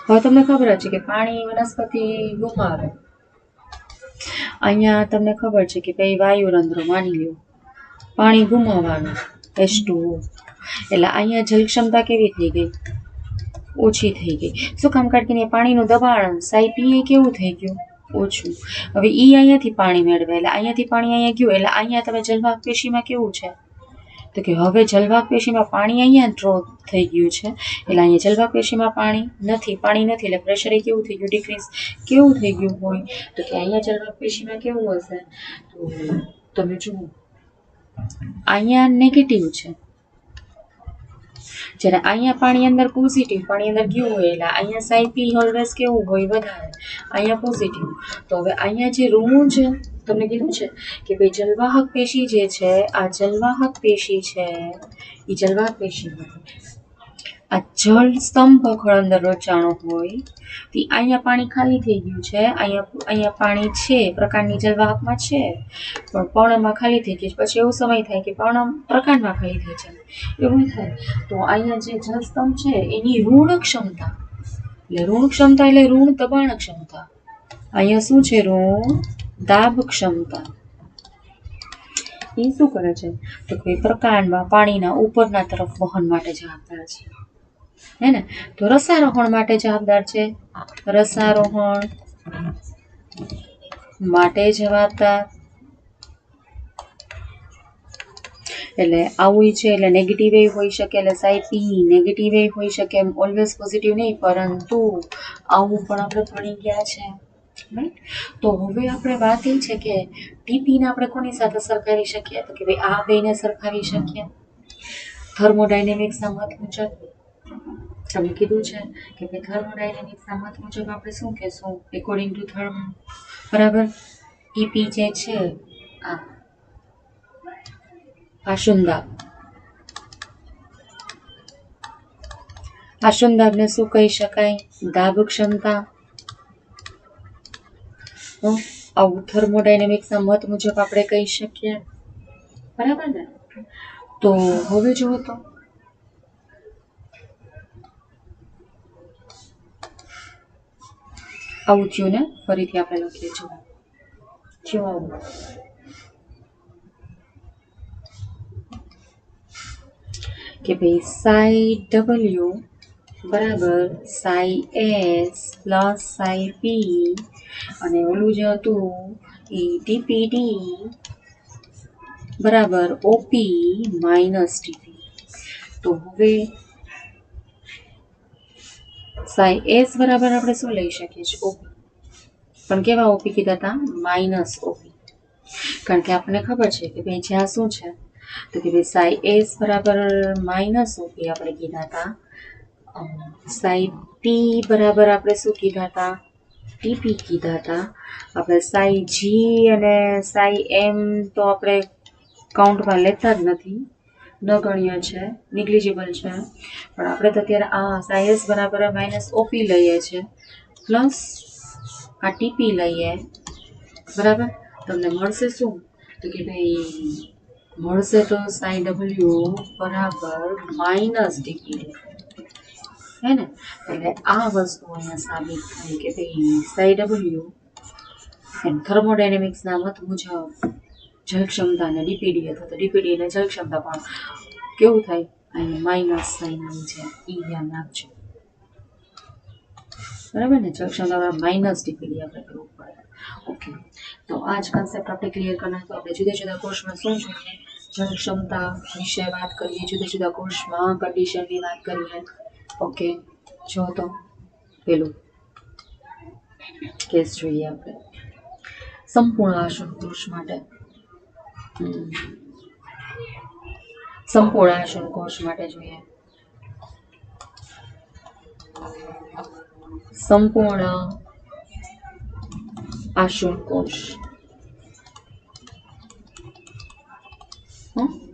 હવે તમને ખબર છે કે પાણી વનસ્પતિ ગુમાવે, અહીંયા તમને ખબર છે કે ભાઈ વાયુરંધ્ર માની લો પાણી ગુમાવવાનું H2O, એટલે અહીંયા જલ ક્ષમતા કેવી થઈ ગઈ, ઓછી થઈ ગઈ. શું કામ? કારણ કે પાણીનું દબાણ સાયપી કેવું થઈ ગયું, ઓછું. હવે અહીંયાથી પાણી મેળવે એટલે અહીંયાથી પાણી અહીંયા ગયું, એટલે અહીંયા તમે જલવાહક પેશીમાં કેવું છે તો કે હવે જલવાહક પેશીમાં પાણી અહીંયા ડ્રો થઈ ગયું છે, એટલે અહીંયા જલવાહક પેશીમાં પાણી નથી, એટલે પ્રેશર કેવું થઈ ગયું, ડિક્રીઝ કેવું થઈ ગયું હોય તો કે અહીંયા જલવાહક પેશીમાં કેવું હશે, તો તમે જુઓ અહીંયા નેગેટિવ છે, જ્યારે અહીંયા પાણી અંદર પોઝિટિવ, પાણી અંદર ગયું હોય એટલે અહીંયા સાયપી ઓલવેઝ કેવું હોય વધારે, અહીંયા પોઝિટિવ. તો હવે અહીંયા જે ઋણ છે તમને કીધું છે કે ભાઈ જલવાહક પેશી જે છે, આ જલવાહક પેશી છે એ જલવાહક પેશી આ જળ સ્તંભ ભખડ અંદર રચાણો હોય તો અહીંયા પાણી ખાલી થઈ ગયું છે, અહીંયા પાણી છે પ્રકાંડની જલવાહકમાં છે પણ પર્ણમાં ખાલી થઈ ગયું, પછી એવો સમય થાય કે પર્ણ પ્રકાંડમાં ખાલી થઈ જાય, એવું થાય. તો અહીંયા જે જળ સ્તંભ છે એની ઋણ ક્ષમતા, એટલે ઋણ ક્ષમતા એટલે ઋણ દબાણ ક્ષમતા, અહીંયા શું છે ઋણ દાબ ક્ષમતા. એ શું કરે છે તો કોઈ પ્રકાંડમાં પાણીના ઉપરના તરફ વહન માટે જવાબદાર છે, હે ને. તો રસારોહણ માટે જવાબદાર છે, રસારોહણ માટે જવાબદાર, એટલે આવું છે, એટલે નેગેટિવ હોઈ શકે, એટલે સાયપી નેગેટિવ હોઈ શકે, એમ ઓલવેઝ પોઝિટિવ નહીં, પરંતુ આવું પણ આપણે ભણી ગયા છે. તો હવે આપણે વાત એ છે કે ટીપીને આપણે કોની સાથે સરખાવી શકીએ તો કે ભાઈ આ બેને સરખાવી શકીએ થર્મોડાયનેમિક્સના મત મુજબ. તમે કીધું છે કે ભાઈ થર્મોડાયનેમિક્સના મત મુજબ આપણે શું કહેશું, એકોર્ડિંગ ટુ થર્મો, બરાબર. ટીપી જે છે આશુંદાબને શું કહી શકાય, દાબ ક્ષમતા. આવું થર્મોડાયનેમિક્સના મત મુજબ આપણે કહી શકીએ, બરાબર ને. તો હવે જુઓ તો આવું થયું ને, ફરીથી આપણે લખીએ છીએ થયું આવું. કે ભાઈ સાઈ ડબલ્યુ બરાબર સાઈ એસ પ્લસ સાઈ પી, અને ઓલું જે હતું એ ટીપીડી બરાબર ઓપી માઇનસ ટીપી. તો હવે સાઈ એસ બરાબર આપણે શું લઈ શકીએ છીએ, ઓપી. પણ કેવા ઓપી કીધા હતા, માઇનસ ઓપી, કારણ કે આપણને ખબર છે કે ભાઈ જ્યાં શું છે તો કે ભાઈ સાઈ એસ બરાબર માઇનસ ઓપી આપણે કીધા હતા, સાઈ પી બરાબર આપણે શું કીધા હતા, ટીપી કીધા હતા. આપણે સાઈ જી અને સાઈ એમ તો આપણે કાઉન્ટમાં લેતા જ નથી, નગણ્ય છે, નિગ્લિજિબલ છે, પણ આપણે તો અત્યારે આ સાઈ એસ બરાબર માઇનસ ઓપી લઈએ છીએ પ્લસ આ ટીપી લઈએ, બરાબર. તમને મળશે શું તો કે ભાઈ મળશે તો સાઈ ડબલ્યુ બરાબર માઇનસ ટીપી, હે ને? એટલે આ વસ્તુ અહીંયા સાબિત થઈ કે ભાઈ સાઈ ડબલ્યુ એમ થર્મોડાયનેમિક્સના મત મુજબ જળ ક્ષમતા અને ડીપીડી અથવા તો ડીપીડી અને જળ ક્ષમતા પણ કેવું થાય અહીંયા માઇનસ સાઇન આવી છે એ ધ્યાન રાખજો બરાબર ને જળ ક્ષમતા માઇનસ ડીપીડી આપણે કરવું પડે ઓકે તો આ જ કન્સેપ્ટ આપણે ક્લિયર કરના તો આપણે જુદા જુદા કોર્સમાં શું જોઈએ જળ ક્ષમતા વિશે વાત કરીએ જુદા જુદા કોર્સમાં કન્ડિશનની વાત કરીએ ઓકે જો તો પેલું કેસ જોઈએ આપણે સંપૂર્ણ આસન કોર્સ માટે સંપૂર્ણ આસન કોર્સ માટે જોઈએ સંપૂર્ણ આસન કોર્સ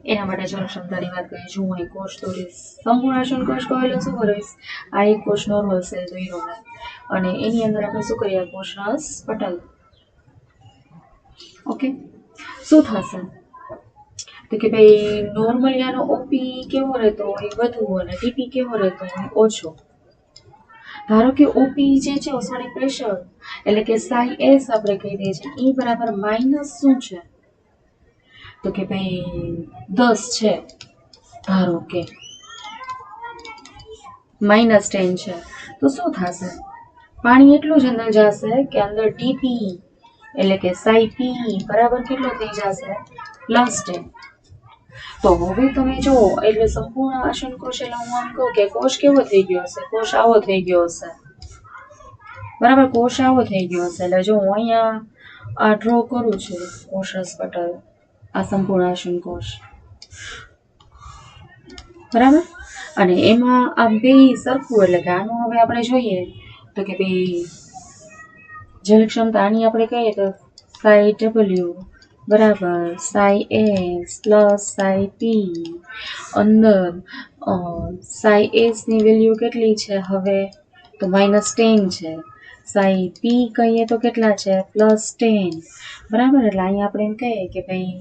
એના માટે જળ ક્ષમતાની વાત કરીએ જો હું અહીં કોર્સ દોરીશ સંપૂર્ણ આસન કોર્સ કહેલો શું કરીશ આ એક કોર્સ નોર્મલ સેલ દોર્યો મેં અને એની અંદર આપણે શું કરીએ કોષરસ પટલ ઓકે શું થશે તો કે ભાઈ નોર્મલી આનો ઓપી કેવો રહેતો હોય વધુ અને ટીપી કેવો રહેતો હોય ઓછો ધારો કે ઓપી જે છે ઓસોનિક પ્રેશર એટલે કે સાઈ એસ આપણે કહી દઈએ છીએ એ બરાબર માઇનસ શું છે તો કે ભાઈ 10 છે ધારો કે -10 છે તો શું થશે પાણી એટલું જ અંદર જશે કે અંદર ટીપી એટલે કે સાઈ પી બરાબર કેટલો થઈ જશે +10 તો હવે તમે જો એટલે સંપૂર્ણ આસન કોષ એટલે હું આમ કહું કે કોષ કેવો થઈ ગયો હશે કોષ આવો થઈ ગયો હશે બરાબર કોષ આવો થઈ ગયો હશે એટલે જો હું અહીંયા આ ડ્રો કરું છું કોષરસ પટલ આ સંપૂર્ણ આસન કોષ બરાબર અને એમાં આ બે સરખું એટલે કે આનું હવે આપણે જોઈએ તો કે ભાઈ જળ ક્ષમતા આની આપણે કહીએ તો સાઈ ડબલ્યુ બરાબર સાઈ એસ પ્લસ સાઈ પી અંદર સાઈ એસ ની વેલ્યુ કેટલી છે હવે તો -10 છે સાઈ પી કહીએ તો કેટલા છે +10 બરાબર એટલે અહીંયા આપણે એમ કહીએ કે ભાઈ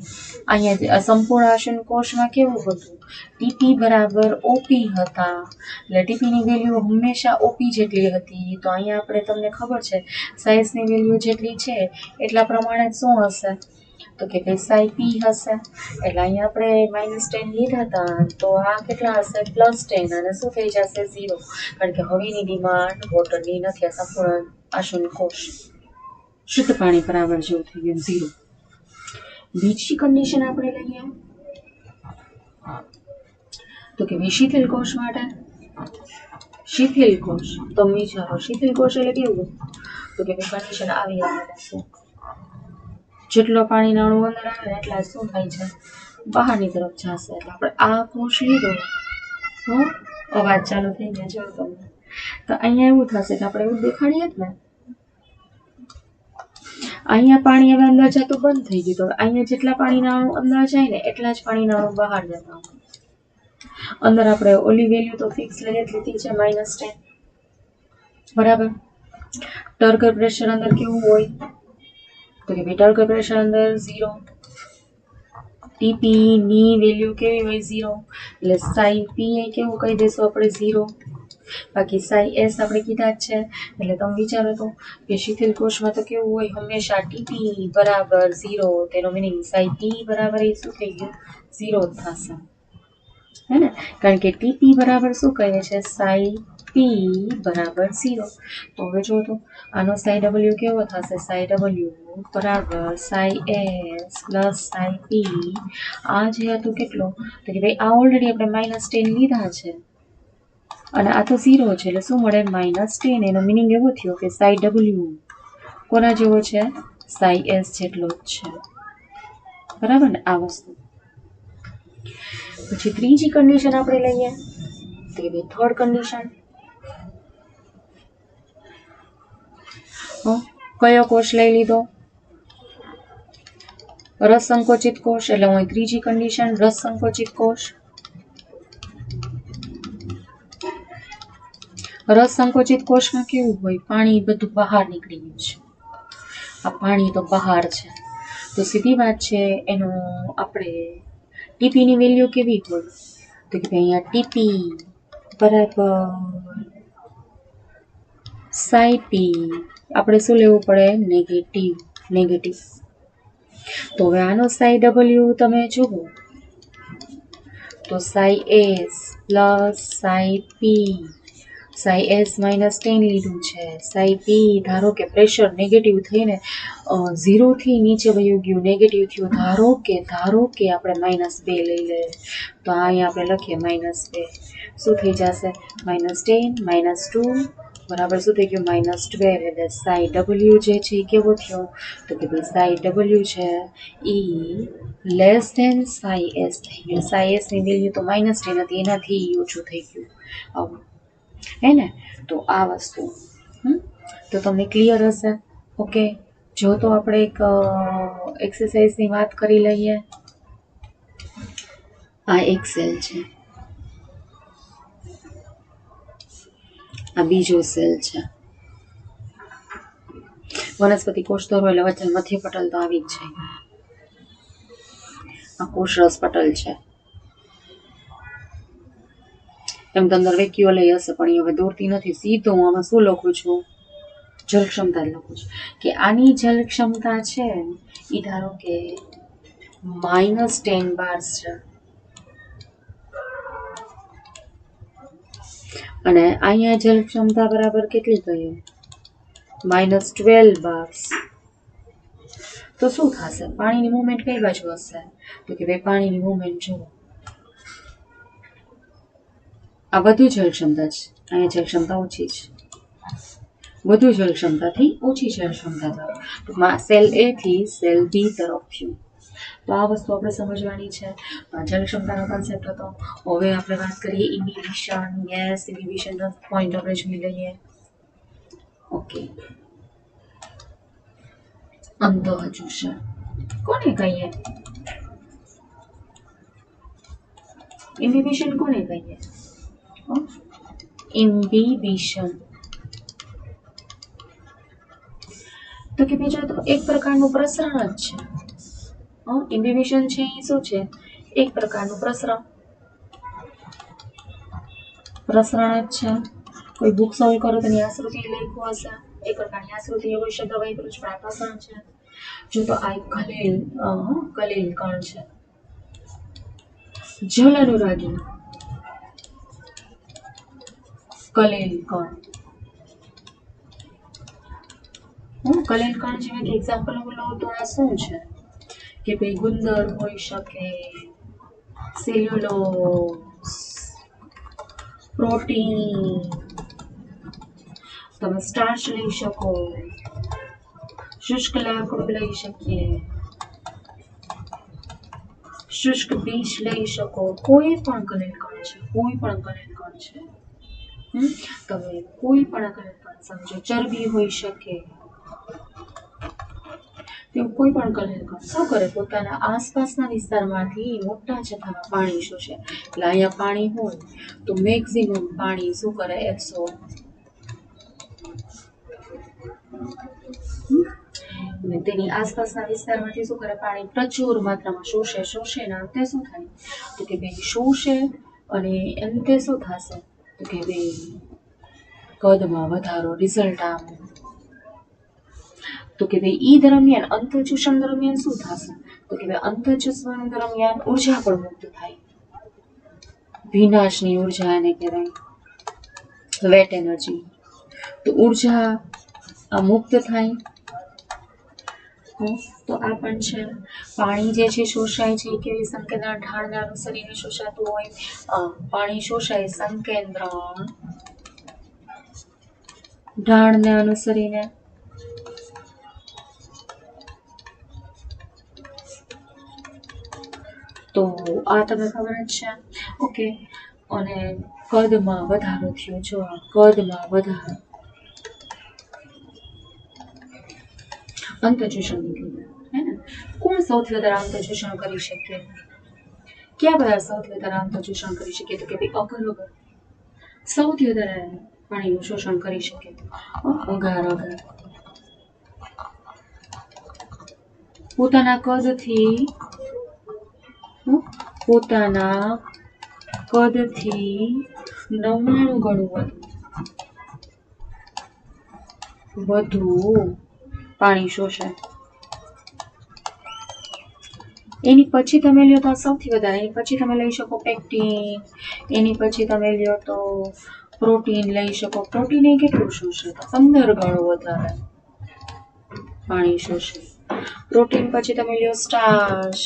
અહીંયા સંપૂર્ણ આસન કોષમાં કેવું હતું ટીપી બરાબર ઓપી હતા એટલે ટીપીની વેલ્યુ હંમેશા ઓપી જેટલી હતી તો અહીંયા આપણે તમને ખબર છે સાઇઝની વેલ્યુ જેટલી છે એટલા પ્રમાણે શું હશે તો કે ભાઈ સાઈ પી હશે એટલે અહીંયા આપણે -10 લીધા હતા તો આ કેટલા હશે +10 અને શું થઈ જશે 0 કારણ કે હવેની ડિમાન્ડ વોટરની નથી આ સંપૂર્ણ આસન કોષ શુદ્ધ પાણી બરાબર જેવું થઈ ગયું 0 બીજી કન્ડિશન આપણે લઈએ તો કે શીતલ કોષ માટે શીતલ કોષ તો વિચારો શીતલ કોષ એટલે કેવું તો કે કન્ડિશન આવી આવે જેટલો પાણીનો અણુ અંદર આવે એટલા શું થાય છે બહારની તરફ જશે એટલે આપણે આ કોષ લીધો અવાજ ચાલુ થઈ ગયા જો તમને તો અહીંયા એવું થશે કે આપણે એવું દેખાડીએ જ ને અહીંયા પાણી હવે અંદર જતું બંધ થઈ ગયું તો અહીંયા જેટલા પાણીના અણુ અંદર જાય ને એટલા જ પાણીના અણુ બહાર જતા હોય અંદર આપણે ઓલી વેલ્યુ તો ફિક્સ લઈ લીધી છે -10 બરાબર ટર્ગર પ્રેશર અંદર કેવું હોય તો કે ભાઈ ટર્ગર પ્રેશર અંદર 0 ટીપી ની વેલ્યુ કેવી હોય 0 એટલે સાઈ પી એ કેવું કહી દેશું આપણે 0 બાકી સાઈ એસ આપણે કીધા જ છે એટલે તમે વિચારો તો કે શીતલ કોષમાં તો કેવું હોય હંમેશા ટીપી બરાબર 0 તેનો મીનિંગ સાઈ પી બરાબર એ શું થઈ ગયું 0 જ થશે है ना कारण के टीपी बराबर શું કહે છે સાઈ પી બરાબર 0 તો હવે જો તો આનો સાઈ ડબલ્યુ કેવો થશે સાઈ ડબલ્યુ બરાબર સાઈ એસ પ્લસ સાઈ પી આ જે હતું કેટલો તો કે ભાઈ આ ઓલરેડી આપણે -10 લીધા છે અને આ તો 0 છે એટલે શું મળે -10 એનો મીનિંગ એવો થયો કે સાઈ ડબલ્યુ કોના જેવો છે સાઈ એસ જેટલો જ છે બરાબર ને આ વસ્તુ પછી ત્રીજી કન્ડિશન આપણે લઈએ તો કે થર્ડ કન્ડિશન કયો કોષ લઈ લીધો રસ સંકોચિત કોષ એટલે હું ત્રીજી કન્ડિશન રસ સંકોચિત કોષ રસ સંકોચિત કોષમાં કેવું હોય પાણી બધું બહાર નીકળી ગયું છે આ પાણી તો બહાર છે તો સીધી વાત છે એનો આપણે ટીપી ની વેલ્યુ કેવી હોય તો કે અહીંયા ટીપી બરાબર સાઈ પી આપણે શું લેવું પડે? નેગેટિવ. તો હવે આનો સાઈ ડબલ્યુ તમે જુઓ તો સાઈ એસ પ્લસ સાઈ પી, સાઈ એસ -10 લીધું છે. સાઈ પી ધારો કે પ્રેશર નેગેટિવ થઈને 0 થી નીચે વયું ગયું, નેગેટિવ થયું. ધારો કે આપણે -2 લઈ લઈએ તો અહીંયા આપણે લખીએ -2 શું થઈ જશે? -10 -2 બરાબર શું થઈ ગયું? -12. એટલે સાઈ ડબલ્યુ જે છે એ કેવો થયો? તો કે ભાઈ સાઈ ડબલ્યુ છે ઈ લેસ ધેન સાઈ એસ થઈ ગયું. સાઈ એસ ની વેલ્યુ તો -10 હતી, એનાથી ઓછું થઈ ગયું આવું, હે ને? તો આ વસ્તુ તો તમને ક્લિયર હશે. ઓકે, જો તો આપણે એક એક્સરસાઇઝની વાત કરી લઈએ. આ એક સેલ છે, આ બીજો સેલ છે. વનસ્પતિ કોષ દોરો એટલે વચ્ચે મધ્ય પટલ તો આવી જ જાય. આ કોષરસ પટલ છે. એમ તો અંદર વેક્યુઅલ હશે પણ એ હવે દોરતી નથી. સીધો હું આમાં શું લખું છું? જલ ક્ષમતા જ લખું છું કે આની જલ ક્ષમતા છે એ ધારો કે -10 બાર્સ છે અને અહીંયા જલ ક્ષમતા બરાબર કેટલી કહીએ? -12 બાર્સ. તો શું થશે? પાણીની મૂવમેન્ટ કઈ બાજુ હશે? તો કે ભાઈ પાણીની મૂવમેન્ટ જુઓ, આ વધુ જળ ક્ષમતા છે, અહીંયા જળ ક્ષમતા ઓછી છે. વધુ જળ ક્ષમતાથી ઓછી જળ ક્ષમતા તરફ, ટૂંકમાં સેલ એ થી સેલ બી તરફ થયું. તો આ વસ્તુ આપણે સમજવાની છે. જળ ક્ષમતાનો કોન્સેપ્ટ હતો. હવે આપણે વાત કરીએ ઇન્હિબિશન. યસ, ઇન્હિબિશનનો પોઈન્ટ આપણે જોઈ લઈએ. ઓકે, અંતઃચુષણ કોને કહીએ? ઇન્હિબિશન કોને કહીએ? ઇન્હિબિશન તો કે બીજો તો એક પ્રકારનું પ્રસરણ જ છે. ઇન્હિબિશન છે એ શું છે? એક પ્રકારનું પ્રસરણ જ છે. કોઈ બુક સોલ્વ કરો તો એની આકૃતિ લખ્યું હશે, એક પ્રકારની આકૃતિ હોય છે. દવાઈ પર જ પ્રસરણ છે. જો તો આ કલેલ કણ છે. જલ અનુરાગી કલેલ કણ. કલેલ કણ જેવા કે એક્ઝામ્પલ હું લઉં તો આ શું છે કે ભાઈ ગુંદર હોઈ શકે, સેલ્યુલોસ, પ્રોટીન, તમે સ્ટાર્ચ લઈ શકો, શુષ્ક લાકડું લઈ શકીએ, શુષ્ક બીજ લઈ શકો. કોઈ પણ કલેલ કણ છે, કોઈ પણ કલેલ કણ છે. તમે કોઈ પણ કલેલ કણ સમજો, ચરબી હોઈ શકે. તેવું કોઈ પણ કલેલ કણ શું કરે? પોતાના આસપાસના વિસ્તારમાંથી મોટા જથ્થામાં પાણી શોષે. એટલે અહીંયા પાણી હોય તો મેક્સિમમ પાણી શું કરે? એબ્સોર્બ. અને તેની આસપાસના વિસ્તારમાંથી શું કરે? પાણી પ્રચુર માત્રામાં શોષે ને અંતે શું થાય? તો કે ભાઈ શોષે અને અંતે શું થશે? તો કે ભાઈ કદમાં વધારો, રિઝલ્ટ આમ. તો કે ભાઈ ઈ દરમિયાન અંતઃચુષણ દરમિયાન શું થશે? તો કે ભાઈ અંતઃચુષણ દરમિયાન ઉર્જા પણ મુક્ત થાય. વિનાશની ઉર્જા એને કહેવાય, વેટ એનર્જી. તો ઉર્જા મુક્ત થાય. તો આ પણ છે. પાણી જે છે શોષાય છે કેવી સંકેન્દ્રણ ઢાળને અનુસરીને શોષાતું હોય. પાણી શોષાય સંકેન્દ્રણ ઢાળને અનુસરીને. તો આ તમને ખબર જ છે. ઓકે, અને કદમાં વધારો થયો. જો આ કદમાં વધારો અંતઃચુષણ નીકળ્યું, હે ને? કોણ સૌથી વધારે અંતઃચુષણ કરી શકે? ક્યાં બધા સૌથી વધારે અંતઃચુષણ કરી શકે? તો કે ભાઈ અગર સૌથી વધારે પાણીનું શોષણ કરી શકે. અગાર પોતાના કદથી 99 ગણું વધુ. વધુ પાણી શોષાય. એની પછી તમે લ્યો તો સૌથી વધારે, એની પછી તમે લઈ શકો પેક્ટિન, એની પછી તમે લ્યો તો પ્રોટીન લઈ શકો. પ્રોટીન એ કેટલું શોષે? 15 ગણું વધારે પાણી શોષે. પ્રોટીન પછી તમે લ્યો સ્ટાર્ચ.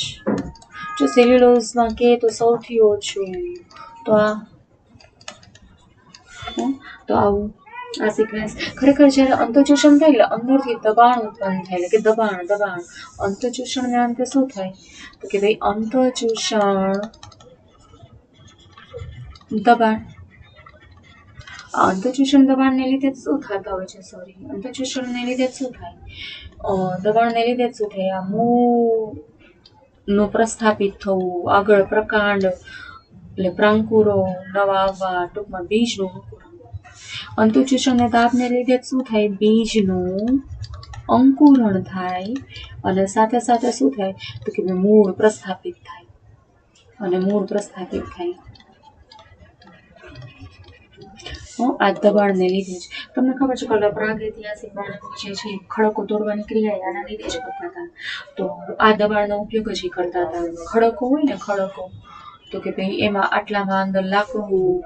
જો સેલ્યુલોઝમાં કે તો સૌથી ઓછું. તો આવું આ સિક્વન્સ. ખરેખર જ્યારે અંતઃચૂષણ થાય એટલે અંદરથી દબાણ ઉત્પન્ન થાય, એટલે કે દબાણ. અંતઃચૂષણને અંતે શું થાય? તો કે ભાઈ અંતઃચૂષણ દબાણ. અંતઃચૂષણ દબાણને લીધે શું થતા હોય છે? અંતઃચૂષણને લીધે શું થાય? દબાણને લીધે શું થાય? આ મૂળનું પ્રસ્થાપિત થવું, આગળ પ્રકાંડ એટલે પ્રાંકુરો નવા આવવા, ટૂંકમાં બીજનું અંતઃચૂષણને દાબને લીધે શું થાય? બીજનું અંકુરણ થાય અને સાથે સાથે શું થાય? તો કે મૂળ પ્રસ્થાપિત થાય. આ દબાણને લીધે જ તમને ખબર છે કે પ્રાગૈતિહાસિક માનવો જે છે ખડકો તોડવાની ક્રિયા આના લીધે જ કરતા હતા. તો આ દબાણનો ઉપયોગ જ કરતા હતા. ખડકો હોય ને, તો કે ભાઈ એમાં આટલામાં અંદર લાકડું,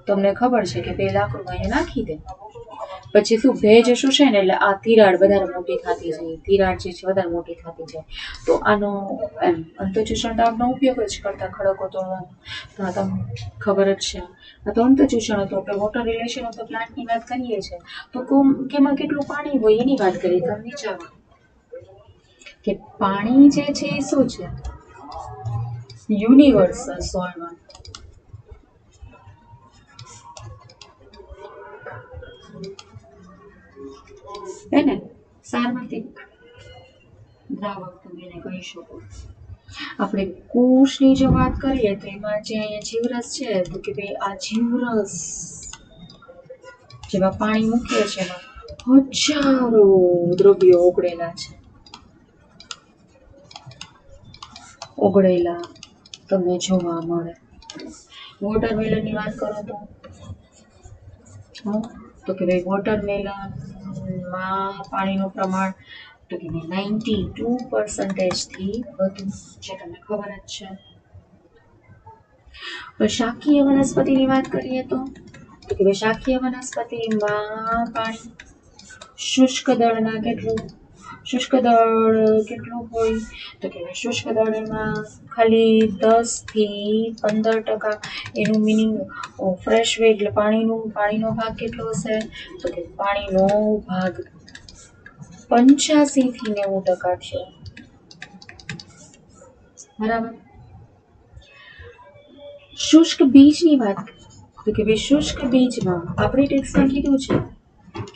તમને ખબર છે કે બે લાકડું અહીંયા નાખી દે, પછી શું ભેજ શોષે ને એટલે આ તિરાડ વધારે મોટી થતી જાય. તો આનો એમ અંતઃચૂષણ દાબનો ઉપયોગ જ કરતા ખડકો તોડવાનો. તો આ તમને ખબર જ છે. આ તો અંતઃચૂષણ હતું. આપણે વોટર રિલેશન ઓફ ધ પ્લાન્ટની વાત કરીએ છીએ તો કેમાં કેટલું પાણી હોય એની વાત કરીએ. તમે વિચારો કે પાણી જે છે એ શું છે? Universal solvent. એને સાર્વત્રિક દ્રાવક તમે એને કહી શકો. આપણે કોષની જો વાત કરીએ તો એમાં જે અહીંયા જીવરસ છે, તો કે ભાઈ આ જીવરસ જેમાં પાણી મૂકીએ છીએ એમાં હજારો દ્રવ્યો ઓગળેલા તમને જોવા મળે. વોટરમેલનની વાત કરો તો કે ભાઈ વોટરમેલનમાં પાણીનું પ્રમાણ તો કે 92% થી વધુ, જે તમને ખબર જ છે. શાકીય વનસ્પતિની વાત કરીએ તો કે ભાઈ શાકીય વનસ્પતિમાં પાણી શુષ્ક દળના શુષ્ક દળ કેટલું હોય? તો કે શુષ્ક દળમાં ખાલી 10 થી 15%. એનું મિનિંગ ફ્રેશ વે એટલે પાણીનો ભાગ કેટલો હશે? તો કે પાણીનો ભાગ 85 થી 90% છે. બરાબર. શુષ્ક બીજની વાત તો કે ભાઈ શુષ્ક બીજમાં આપણે ટેક્સ્ટમાં કીધું છે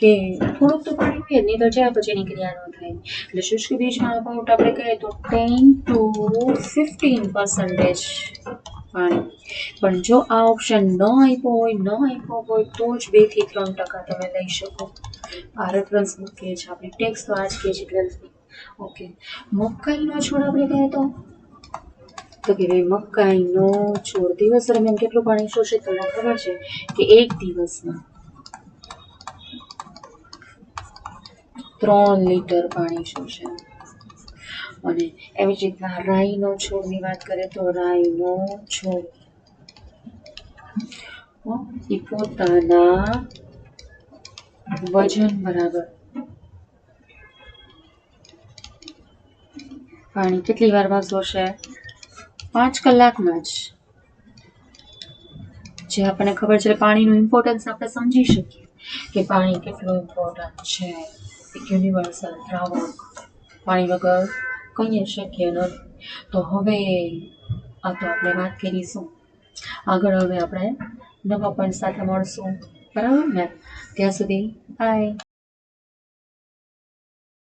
કે થોડુંક તો પાણી હોય, નહીં તો જ્યાં પછી એની ક્રિયા ન થાય. એટલે શુષ્ક બીજમાં અબાઉટ આપણે કહીએ તો 10 to 15% પાણી. પણ જો આ ઓપ્શન ન આપ્યો હોય તો જ 2 થી 3% તમે લઈ શકો. આ રેફરન્સ મૂકીએ છીએ આપણે. ટેક્સ્ટ તો આજ કે છે 12th. ઓકે. મકાઈનો છોડ આપણે કહીએ તો કે ભાઈ મકાઈનો છોડ દિવસ દરમિયાન કેટલું પાણી શોષે? તમને ખબર છે કે એક દિવસમાં 3 લીટર પાણી શોષે. અને એવી જ રીતના રાઈનો છોડની વાત કરીએ તો રાઈનો છોડ એ પોતાના વજન બરાબર પાણી કેટલી વારમાં શોષે? 5 કલાકમાં જ. જે આપણને ખબર છે પાણીનું ઇમ્પોર્ટન્સ આપણે સમજી શકીએ કે પાણી કેટલું ઇમ્પોર્ટન્ટ છે. એક યુનિવર્સલ દ્રાવક, પાણી વગર કંઈ શક્ય નથી. તો હવે આ તો આપણે વાત કરીશું. આગળ હવે આપણે નવા પોઈન્ટ સાથે મળશું. બરાબર ને? ત્યાં સુધી બાય.